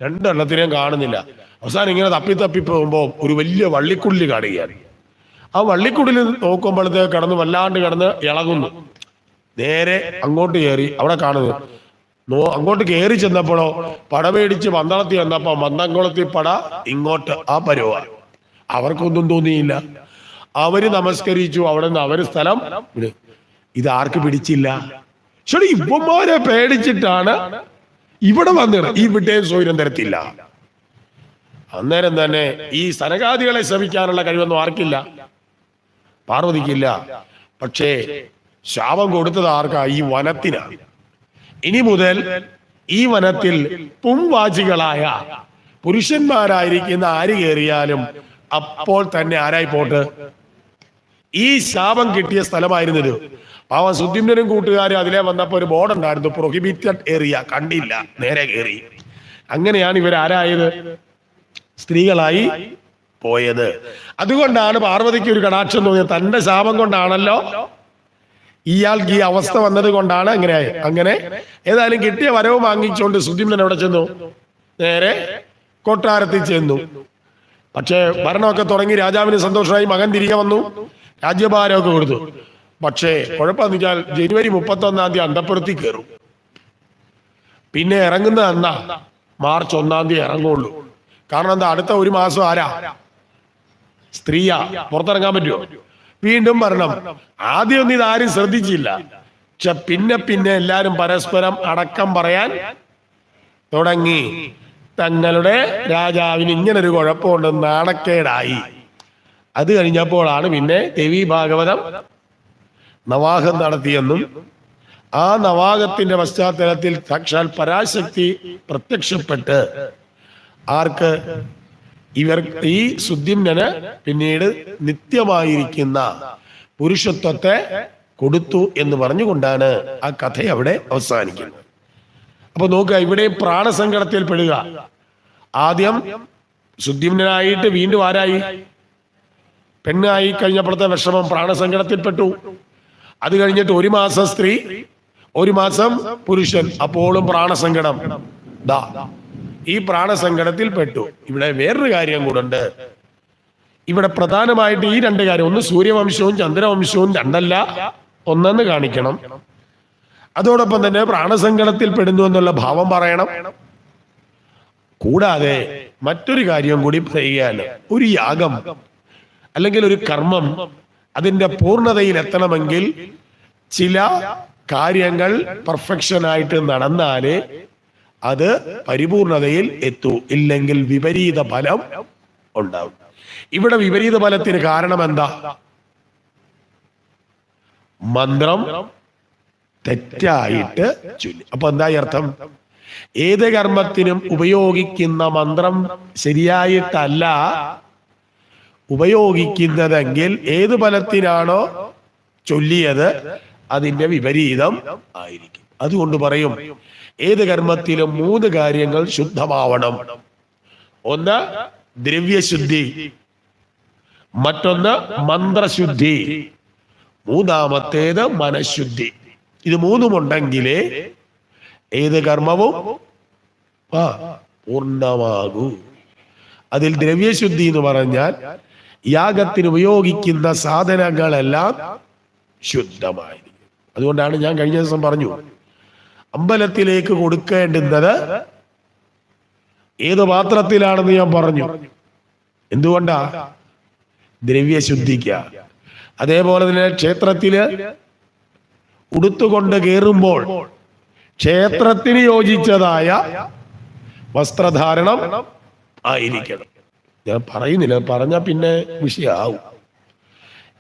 രണ്ടെണ്ണത്തിനെയും കാണുന്നില്ല. അവസാനം ഇങ്ങനെ തപ്പി പോകുമ്പോൾ ഒരു വലിയ വള്ളിക്കുള്ളിൽ കാണുകയാണ്. ആ വള്ളിക്കുള്ളിൽ നോക്കുമ്പോഴത്തേക്ക് കിടന്ന് വല്ലാണ്ട് കിടന്ന് ഇളകുന്നു. നേരെ അങ്ങോട്ട് കയറി അവിടെ കാണുന്നു. അങ്ങോട്ട് കയറി ചെന്നപ്പോഴോ പട മേടിച്ച് പന്തളത്തിൽ വന്നപ്പോ മന്ദംകുളത്തിൽ പട ഇങ്ങോട്ട് ആ പരുവ. അവർക്കൊന്നും തോന്നിയില്ല. അവര് നമസ്കരിച്ചു. അവിടെ നിന്ന് അവര് സ്ഥലം ഇത് ആർക്ക് പിടിച്ചില്ല. ശരി, ഇവന്മാരെ പേടിച്ചിട്ടാണ് ഇവിടെ വന്നിട ഈ വിട്ടേം സൗകര്യം തരത്തില്ല. അന്നേരം തന്നെ ഈ സനകാദികളെ ശ്രമിക്കാനുള്ള കഴിവൊന്നും ആർക്കില്ല, പാർവതിക്കില്ല. പക്ഷേ ശാപം കൊടുത്തത് ആർക്കാ? ഈ വനത്തിനാണ്. ഇനി മുതൽ ഈ വനത്തിൽ പുംവാചികളായ പുരുഷന്മാരായിരിക്കുന്ന ആര് കയറിയാലും അപ്പോൾ തന്നെ ആരായി പോട്ട്? ഈ ശാപം കിട്ടിയ സ്ഥലമായിരുന്നത്. പാവം സുദ്യുമ്നനും കൂട്ടുകാരും അതിലെ വന്നപ്പോ ഒരു ബോർഡ് ഉണ്ടായിരുന്നു, പ്രൊഹിബിറ്റഡ് ഏരിയ. കണ്ടില്ല, നേരെ കയറി. അങ്ങനെയാണ് ഇവരാരായത്? സ്ത്രീകളായി പോയത്. അതുകൊണ്ടാണ് പാർവതിക്ക് ഒരു കടാക്ഷം തോന്നിയത്. തന്റെ ശാപം കൊണ്ടാണല്ലോ ഇയാൾക്ക് ഈ അവസ്ഥ വന്നത് കൊണ്ടാണ് അങ്ങനെ ഏതായാലും കിട്ടിയ വരവ് വാങ്ങിച്ചുകൊണ്ട് സുദ്യുമ്നൻ എവിടെ ചെന്നു? നേരെ കൊട്ടാരത്തിൽ ചെന്നു. പക്ഷേ ഭരണമൊക്കെ തുടങ്ങി, രാജാവിന് സന്തോഷമായി, മകൻ തിരികെ വന്നു, രാജ്യഭാരമൊക്കെ കൊടുത്തു. പക്ഷേ കുഴപ്പമെന്ന് വെച്ചാൽ ജനുവരി 31-ാം തീയതി അന്തപ്പുരത്തിൽ കയറും. പിന്നെ ഇറങ്ങുന്നത് എന്നാ? മാർച്ച് 1-ാം തീയതി ഇറങ്ങുള്ളൂ. കാരണം എന്താ? അടുത്ത ഒരു മാസം ആരാ? സ്ത്രീയാ. പുറത്തിറങ്ങാൻ പറ്റുമോ? വീണ്ടും ഭരണം. ആദ്യമൊന്നും ഇതാരും ശ്രദ്ധിച്ചില്ല. പക്ഷെ പിന്നെ എല്ലാരും പരസ്പരം അടക്കം പറയാൻ തുടങ്ങി. തങ്ങളുടെ രാജാവിന് ഇങ്ങനൊരു കുഴപ്പമുണ്ട്, നാണക്കേടായി. അത് കഴിഞ്ഞപ്പോഴാണ് പിന്നെ ദേവി ഭാഗവതം നവാഹം നടത്തിയെന്നും ആ നവാഹത്തിന്റെ പശ്ചാത്തലത്തിൽ സാക്ഷാൽ പരാശക്തി പ്രത്യക്ഷപ്പെട്ട് ആർക്ക്? ഈ സുദ്യുമ്നന് പിന്നീട് നിത്യമായിരിക്കുന്ന പുരുഷത്വത്തെ കൊടുത്തു എന്ന് പറഞ്ഞുകൊണ്ടാണ് ആ കഥ അവിടെ അവസാനിക്കുന്നത്. അപ്പൊ നോക്കുക, ഇവിടെ പ്രാണസങ്കടത്തിൽ പെടുക. ആദ്യം സുദ്യുമ്നായിട്ട് വീണ്ടും ആരായി? പെണ്ണായി കഴിഞ്ഞപ്പോഴത്തെ വിഷമം, പ്രാണസങ്കടത്തിൽപ്പെട്ടു. അത് കഴിഞ്ഞിട്ട് ഒരു മാസം സ്ത്രീ, ഒരു മാസം പുരുഷൻ, അപ്പോഴും പ്രാണസങ്കടം. ഈ പ്രാണസങ്കടത്തിൽ പെട്ടു. ഇവിടെ വേറൊരു കാര്യം കൂടുണ്ട്. ഇവിടെ പ്രധാനമായിട്ട് ഈ രണ്ട് കാര്യം, ഒന്ന് സൂര്യവംശവും ചന്ദ്രവംശവും രണ്ടല്ല ഒന്നെന്ന് കാണിക്കണം. അതോടൊപ്പം തന്നെ പ്രാണസങ്കടത്തിൽ പെടുന്നു എന്നുള്ള ഭാവം പറയണം. കൂടാതെ മറ്റൊരു കാര്യം കൂടി പറയുകയാണ്. ഒരു യാഗം അല്ലെങ്കിൽ ഒരു കർമ്മം അതിന്റെ പൂർണ്ണതയിൽ എത്തണമെങ്കിൽ ചില കാര്യങ്ങൾ പെർഫെക്ഷനായിട്ട് നടന്നാലേ അത് പരിപൂർണതയിൽ എത്തൂ. ഇല്ലെങ്കിൽ വിപരീത ഫലം ഉണ്ടാവും. ഇവിടെ വിപരീത ഫലത്തിന് കാരണം എന്താ? മന്ത്രം തെറ്റായിട്ട് ചൊല്ലി. അപ്പൊ എന്തായി അർത്ഥം? ഏത് കർമ്മത്തിനും ഉപയോഗിക്കുന്ന മന്ത്രം ശരിയായിട്ടല്ല ഉപയോഗിക്കുന്നതെങ്കിൽ ഏത് ഫലത്തിനാണോ ചൊല്ലിയത് അതിന്റെ വിപരീതം ആയിരിക്കും. അതുകൊണ്ട് പറയും, ഏത് കർമ്മത്തിലും 3 കാര്യങ്ങൾ ശുദ്ധമാവണം. ഒന്ന് ദ്രവ്യശുദ്ധി, മറ്റൊന്ന് മന്ത്രശുദ്ധി, മൂന്നാമത്തേത് മനഃശുദ്ധി. ഇത് 3ഉം ഉണ്ടെങ്കിലേ ഏത് കർമ്മവും പൂർണ്ണമാകൂ. അതിൽ ദ്രവ്യശുദ്ധി എന്ന് പറഞ്ഞാൽ യാഗത്തിന് ഉപയോഗിക്കുന്ന സാധനങ്ങളെല്ലാം ശുദ്ധമായിരിക്കും. അതുകൊണ്ടാണ് ഞാൻ കഴിഞ്ഞ ദിവസം പറഞ്ഞു, അമ്പലത്തിലേക്ക് കൊടുക്കേണ്ടുന്നത് ഏത് പാത്രത്തിലാണെന്ന് ഞാൻ പറഞ്ഞു. എന്തുകൊണ്ടാ? ദ്രവ്യശുദ്ധിക്ക. അതേപോലെ തന്നെ ക്ഷേത്രത്തില് ഉടുത്തുകൊണ്ട് കയറുമ്പോൾ ക്ഷേത്രത്തിന് യോജിച്ചതായ വസ്ത്രധാരണം ആയിരിക്കണം. ഞാൻ പറയുന്നില്ല, പറഞ്ഞാൽ പിന്നെ വിഷയാവും.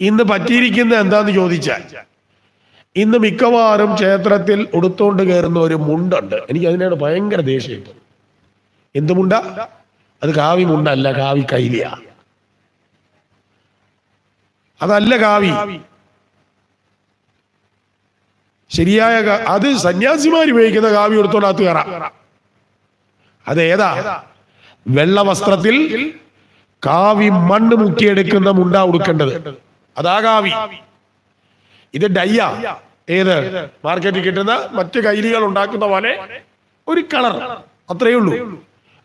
ഇന്ന് പറ്റിയിരിക്കുന്നത് എന്താന്ന് ചോദിച്ചാൽ, ഇന്ന് മിക്കവാറും ക്ഷേത്രത്തിൽ ഉടുത്തോണ്ട് കയറുന്ന ഒരു മുണ്ടുണ്ട്. എനിക്ക് അതിനോട് ഭയങ്കര ദേഷ്യം. എന്ത് മുണ്ട? അത് കാവി മുണ്ടല്ല, കാവി കൈലിയ. അതല്ല കാവി. ശരിയായ അത് സന്യാസിമാർ ഉപയോഗിക്കുന്ന കാവി എടുത്തോണ്ടകത്ത് കയറാം. അതേതാ? വെള്ള വസ്ത്രത്തിൽ കാവി മണ്ണ് മുക്കിയെടുക്കുന്ന മുണ്ടാ ഉടുക്കേണ്ടത്. അതാ കാവി. ഇത് ഡയ്യ. ഏത്? മാർക്കറ്റിൽ കിട്ടുന്ന മറ്റ് കൈലികൾ ഉണ്ടാക്കുന്ന പോലെ ഒരു കളർ, അത്രയേ ഉള്ളൂ.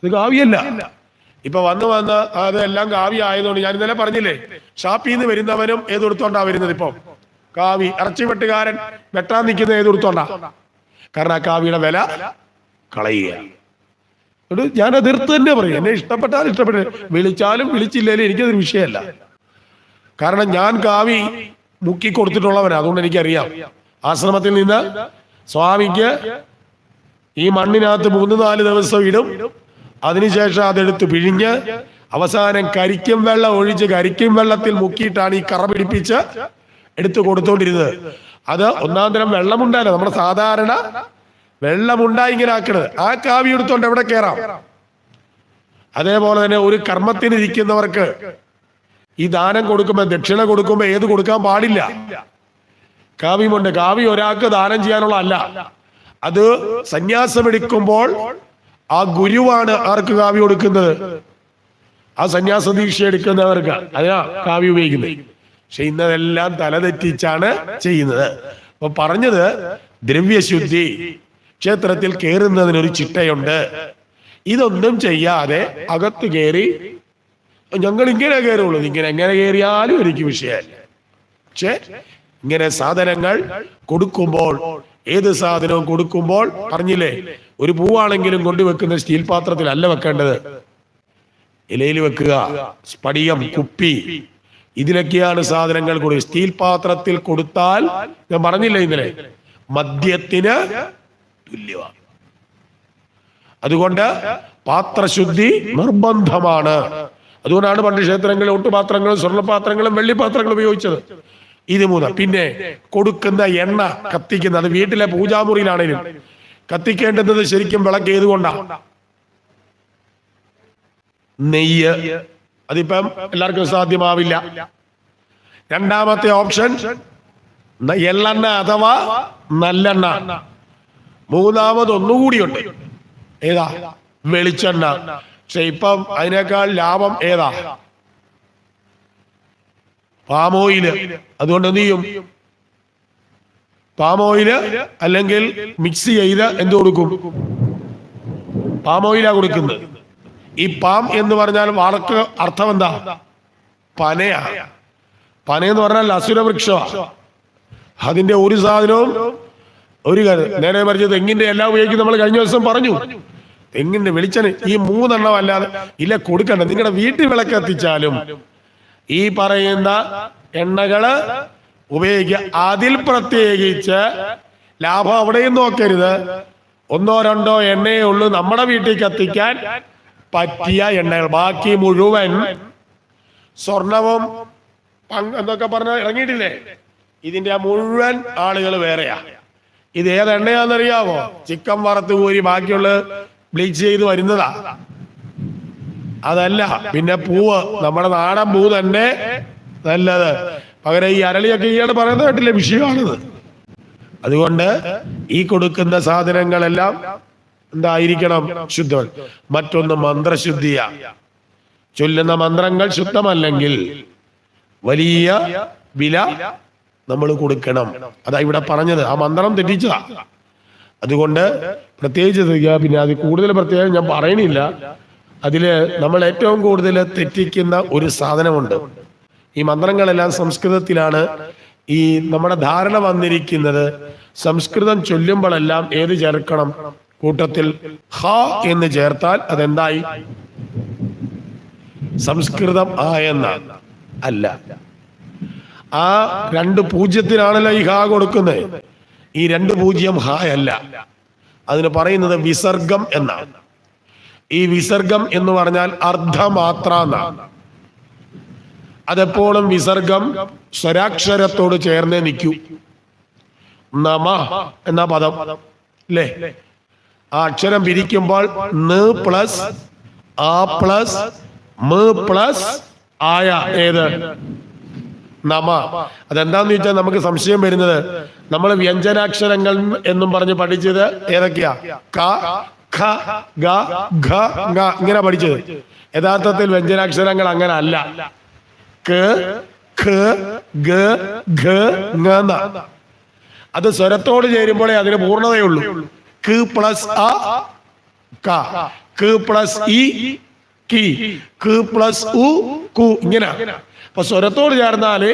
ഇത് കാവിയല്ല. ഇപ്പൊ വന്ന് അതെല്ലാം കാവ്യ ആയതുകൊണ്ട് ഞാൻ ഇന്നലെ പറഞ്ഞില്ലേ, ഷാപ്പിൽ നിന്ന് വരുന്നവനും ഏതെടുത്തോണ്ടാ വരുന്നത്. ഇപ്പൊ കാവി ഇറച്ചി വെട്ടുകാരൻ വെട്ടാൻ നിൽക്കുന്ന ഏതെടുത്തോണ്ടാ, കാരണം ആ കാവിയുടെ വില കളയുക. ഞാൻ എതിർത്ത് തന്നെ പറയും, എന്നെ ഇഷ്ടപ്പെട്ടാലും വിളിച്ചാലും വിളിച്ചില്ലേലും എനിക്കതൊരു വിഷയമല്ല. കാരണം ഞാൻ കാവി മുക്കി കൊടുത്തിട്ടുള്ളവനാ, അതുകൊണ്ട് എനിക്കറിയാം. ആശ്രമത്തിൽ നിന്ന് സ്വാമിക്ക് ഈ മണ്ണിനകത്ത് 3-4 ദിവസം ഇടും, അതിനുശേഷം അതെടുത്ത് പിഴിഞ്ഞ് അവസാനം കരിക്കും വെള്ളം ഒഴിച്ച് കരിക്കും വെള്ളത്തിൽ മുക്കിയിട്ടാണ് ഈ കറ പിടിപ്പിച്ച് എടുത്തു കൊടുത്തോണ്ടിരുന്നത്. അത് ഒന്നാം തരം വെള്ളമുണ്ടായില്ല, നമ്മുടെ സാധാരണ വെള്ളമുണ്ടായി ഇങ്ങനെ ആക്കണത്. ആ കാവി എടുത്തോണ്ട് എവിടെ കയറാം. അതേപോലെ തന്നെ ഒരു കർമ്മത്തിന് ഇരിക്കുന്നവർക്ക് ഈ ദാനം കൊടുക്കുമ്പോ, ദക്ഷിണ കൊടുക്കുമ്പോ ഏത് കൊടുക്കാൻ പാടില്ല. കാവ്യമുണ്ട്. കാവ്യ ഒരാൾക്ക് ദാനം ചെയ്യാനുള്ള അല്ല, അത് സന്യാസമെടുക്കുമ്പോൾ ആ ഗുരുവാണ് ആർക്ക് കാവ്യ കൊടുക്കുന്നത്, ആ സന്യാസ ദീക്ഷ എടുക്കുന്നവർക്ക് അതിനാ കാവ്യ ഉപയോഗിക്കുന്നത്. പക്ഷെ ഇന്നതെല്ലാം തലതെറ്റിച്ചാണ് ചെയ്യുന്നത്. അപ്പൊ പറഞ്ഞത് ദ്രവ്യശുദ്ധി, ക്ഷേത്രത്തിൽ കയറുന്നതിനൊരു ചിട്ടയുണ്ട്. ഇതൊന്നും ചെയ്യാതെ അകത്ത് കയറി ഞങ്ങൾ ഇങ്ങനെ കയറുള്ളൂ, ഇങ്ങനെ എങ്ങനെ കയറിയാലും എനിക്ക് വിഷയമല്ല. പക്ഷെ ഇങ്ങനെ സാധനങ്ങൾ കൊടുക്കുമ്പോൾ, ഏത് സാധനവും കൊടുക്കുമ്പോൾ പറഞ്ഞില്ലേ, ഒരു പൂവാണെങ്കിലും കൊണ്ടുവെക്കുന്ന സ്റ്റീൽ പാത്രത്തിലല്ല വെക്കേണ്ടത്, ഇലയിൽ വെക്കുക. സ്ഫടികം, കുപ്പി, ഇതിലൊക്കെയാണ് സാധനങ്ങൾ കൊടുക്കുക. സ്റ്റീൽ പാത്രത്തിൽ കൊടുത്താൽ ഞാൻ പറഞ്ഞില്ലേ ഇന്നലെ, മദ്യത്തിന് തുല്യമാണ്. അതുകൊണ്ട് പാത്രശുദ്ധി നിർബന്ധമാണ്. അതുകൊണ്ടാണ് പണ്ട് ക്ഷേത്രങ്ങളിൽ ഒട്ടുപാത്രങ്ങളും സ്വർണ്ണപാത്രങ്ങളും വെള്ളിപ്പാത്രങ്ങളും ഉപയോഗിച്ചത്. ഇത് 3. പിന്നെ കൊടുക്കുന്ന എണ്ണ കത്തിക്കുന്നത്, അത് വീട്ടിലെ പൂജാമുറിയിലാണേലും കത്തിക്കേണ്ടുന്നത് ശരിക്കും വിളക്ക് ഏതുകൊണ്ടാണ്? നെയ്യ്. അതിപ്പം എല്ലാവർക്കും സാധ്യമാവില്ല. രണ്ടാമത്തെ ഓപ്ഷൻ എള്ളെണ്ണ അഥവാ നല്ലെണ്ണ. മൂന്നാമത് ഒന്നുകൂടിയുണ്ട്, ഏതാ? വെളിച്ചെണ്ണ. പക്ഷെ ഇപ്പം അതിനേക്കാൾ ലാഭം ഏതാ? പാമോയില്. അതുകൊണ്ട് എന്ത് ചെയ്യും? പാമോയില് അല്ലെങ്കിൽ മിക്സ് ചെയ്ത് എന്ത് കൊടുക്കും? പാമോയിലാ കൊടുക്കുന്നത്. ഈ പാം എന്ന് പറഞ്ഞാൽ വാക്ക് അർത്ഥം എന്താ? പനയാ. പനയെന്ന് പറഞ്ഞാൽ അസുരവൃക്ഷമാണ്. അതിന്റെ ഒരു സാധനവും ഒരു കാര്യം നേരെ മറിച്ച് തെങ്ങിന്റെ എല്ലാം ഉപയോഗിക്കും. നമ്മൾ കഴിഞ്ഞ ദിവസം പറഞ്ഞു, തെങ്ങിന്റെ വെളിച്ചെണ്ണ ഈ 3 എണ്ണം അല്ലാതെ ഇല്ല കൊടുക്കണ്ട. നിങ്ങളുടെ വീട്ടിൽ വിളക്ക് കത്തിച്ചാലും ഈ പറയുന്ന എണ്ണകള് ഉപയോഗിക്കുക. അതിൽ പ്രത്യേകിച്ച് ലാഭം അവിടെയും നോക്കരുത്. 1-2 എണ്ണയേ ഉള്ളൂ നമ്മുടെ വീട്ടിൽ കത്തിക്കാൻ പറ്റിയ എണ്ണകൾ. ബാക്കി മുഴുവൻ സ്വർണവും എന്നൊക്കെ പറഞ്ഞ ഇറങ്ങിയിട്ടില്ലേ, ഇതിന്റെ മുഴുവൻ ആളുകൾ വേറെയാ. ഇത് ഏത് എണ്ണയാണെന്നറിയാമോ? ചിക്കൻ വറുത്ത് കോരി ബാക്കിയുള്ള ബ്ലീച്ച് ചെയ്ത് വരുന്നതാ, അതല്ല. പിന്നെ പൂവ്, നമ്മുടെ നാടൻ പൂ തന്നെ നല്ലത്. പകരം ഈ അരളിയൊക്കെ ഇയാൾ പറയുന്ന കേട്ടില്ലേ, വിഷയമാണിത്. അതുകൊണ്ട് ഈ കൊടുക്കുന്ന സാധനങ്ങളെല്ലാം എന്തായിരിക്കണം? ശുദ്ധം. മറ്റൊന്ന് മന്ത്രശുദ്ധിയ. ചൊല്ലുന്ന മന്ത്രങ്ങൾ ശുദ്ധമല്ലെങ്കിൽ വലിയ വില നമ്മൾ കൊടുക്കണം. അതാ ഇവിടെ പറഞ്ഞത്. ആ മന്ത്രം തെറ്റിച്ചതാ. അതുകൊണ്ട് പ്രത്യേകിച്ച് പിന്നെ അത് കൂടുതൽ പ്രത്യേകം ഞാൻ പറയണില്ല. അതില് നമ്മൾ ഏറ്റവും കൂടുതൽ തെറ്റിക്കുന്ന ഒരു സാധനമുണ്ട്. ഈ മന്ത്രങ്ങളെല്ലാം സംസ്കൃതത്തിലാണ്. ഈ നമ്മുടെ ധാരണ വന്നിരിക്കുന്നത് സംസ്കൃതം ചൊല്ലുമ്പോഴെല്ലാം ഏത് ചേർക്കണം? കൂട്ടത്തിൽ ഹ എന്ന് ചേർത്താൽ അതെന്തായി? സംസ്കൃതം ആയെന്നാണ്. അല്ല, ആ 2 പൂജ്യത്തിനാണല്ലോ ഈ ഹ കൊടുക്കുന്നത്. ഈ 2 പൂജ്യം ഹ അല്ല, അതിന് പറയുന്നത് വിസർഗം എന്നാണ്. ഈ വിസർഗം എന്ന് പറഞ്ഞാൽ അർദ്ധമാത്ര എന്നാണ്. അതെപ്പോഴും വിസർഗം സ്വരാക്ഷരത്തോട് ചേർന്നേ നിൽക്കൂ. നമ എന്ന പദം അല്ലേ, ആ അക്ഷരം പിരിക്കുമ്പോൾ ന് പ്ലസ് ആ പ്ലസ് മ പ്ലസ് ആയ ഏത്? നമ. അതെന്താന്ന് ചോദിച്ചാൽ നമുക്ക് സംശയം വരുന്നത്, നമ്മൾ വ്യഞ്ജനാക്ഷരങ്ങൾ എന്നും പറഞ്ഞ് പഠിച്ചത് ഏതൊക്കെയാ? ക, ഖ, ഗ, ഘ, ങ ഇങ്ങനെ പഠിച്ചത്. യഥാർത്ഥത്തിൽ വ്യഞ്ജനാക്ഷരങ്ങൾ അങ്ങനെ അല്ല. ക, ഖ, ഗ, ഘ, ങ. അത് സ്വരത്തോട് ചേരുമ്പോഴേ അതിന് പൂർണ്ണതയുള്ളൂ. ക പ്ലസ് അ ക, ക പ്ലസ് ഇ കി, ക് പ്ലസ് ഉ, കു, ഇങ്ങനെ. അപ്പൊ സ്വരത്തോട് ചേർന്നാല്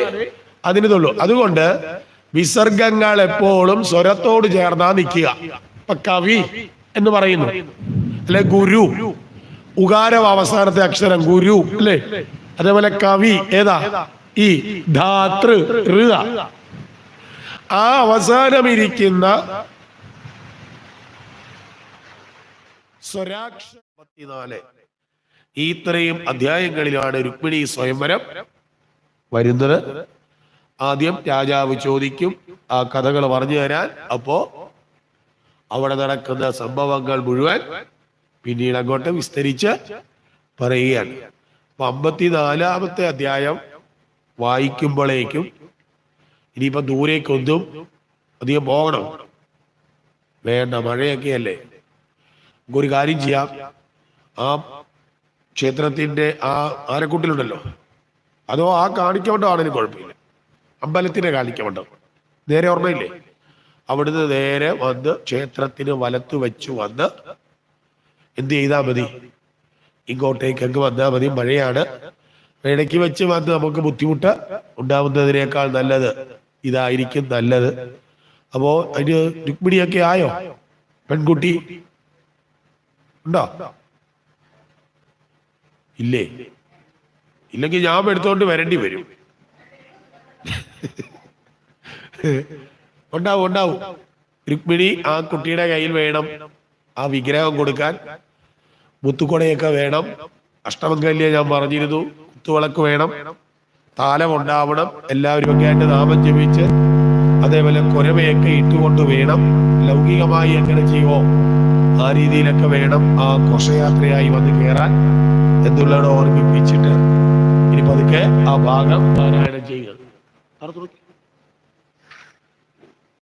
അതിന് തുള്ളു. അതുകൊണ്ട് വിസർഗങ്ങൾ എപ്പോഴും സ്വരത്തോട് ചേർന്നാ നിൽക്കുക. ഇപ്പൊ കവി എന്ന് പറയുന്നു, അല്ലെ ഗുരു, ഉകാരം അവസാനത്തെ അക്ഷരം ഗുരു, അല്ലേ? അതേപോലെ കവി ഏതാ? ഈ ധാതൃ, ഋ. ആ അവസാനം ഇരിക്കുന്ന സ്വരാക്ഷരം 54. ഇത്രയും അധ്യായങ്ങളിലാണ് രുക്മിണി സ്വയംവരം വരുന്നത്. ആദ്യം രാജാവ് ചോദിക്കും ആ കഥകൾ പറഞ്ഞു തരാൻ. അപ്പോ അവിടെ നടക്കുന്ന സംഭവങ്ങൾ മുഴുവൻ പിന്നീട് അങ്ങോട്ട് വിസ്തരിച്ച് പറയുകയാണ്. അപ്പൊ 54-ാമത്തെ അധ്യായം വായിക്കുമ്പോഴേക്കും ഇനിയിപ്പോ ദൂരേക്കൊന്നും അധികം പോകണം വേണ്ട, മഴയൊക്കെ അല്ലേ. ഒരു കാര്യം ചെയ്യാം, ആ ക്ഷേത്രത്തിന്റെ ആ ആനക്കൂട്ടിലുണ്ടല്ലോ, അതോ ആ കാണിക്കമണ്ഡം ആണെങ്കിലും കുഴപ്പമില്ല, അമ്പലത്തിന്റെ കാണിക്കമണ്ഡം നേരെ ഓർമ്മയില്ലേ, അവിടുന്ന് നേരെ വന്ന് ക്ഷേത്രത്തിന് വലത്ത് വെച്ച് വന്ന് എന്ത് ചെയ്താൽ മതി? ഇങ്ങോട്ടേക്ക് അങ്ങ് വന്നാൽ മതി. മഴയാണ്, ഇടയ്ക്ക് വെച്ച് വന്ന് നമുക്ക് ബുദ്ധിമുട്ട് ഉണ്ടാവുന്നതിനേക്കാൾ നല്ലത് ഇതായിരിക്കും നല്ലത്. അപ്പോ അതിന് രുക്മിണിയൊക്കെ ആയോ? പെൺകുട്ടി ഉണ്ടോ? ഇല്ലേ? ഇല്ലെങ്കിൽ ഞാൻ എടുത്തോണ്ട് വരേണ്ടി വരും. ഉണ്ടാവും ഉണ്ടാവും. രുക്മിണി ആ കുട്ടിയുടെ കയ്യിൽ വേണം ആ വിഗ്രഹം കൊടുക്കാൻ. മുത്തുക്കൊടയൊക്കെ വേണം. അഷ്ടമംഗല്യം ഞാൻ പറഞ്ഞിരുന്നു. കുത്തുവിളക്ക് വേണം, താലം ഉണ്ടാവണം, എല്ലാവരും ഒക്കെ ആയിട്ട് നാമം ജപിച്ച് അതേപോലെ കുരവയൊക്കെ ഇട്ടുകൊണ്ട് വേണം. ലൗകികമായി എങ്ങനെ ചെയ്യുമോ ആ രീതിയിലൊക്കെ വേണം ആ ഘോഷയാത്രയായി വന്ന് കയറാൻ എന്നുള്ളത് ഓർമ്മിപ്പിച്ചിട്ട് ഇനി പതുക്കെ ആ ഭാഗം പാരായണം ചെയ്യുക.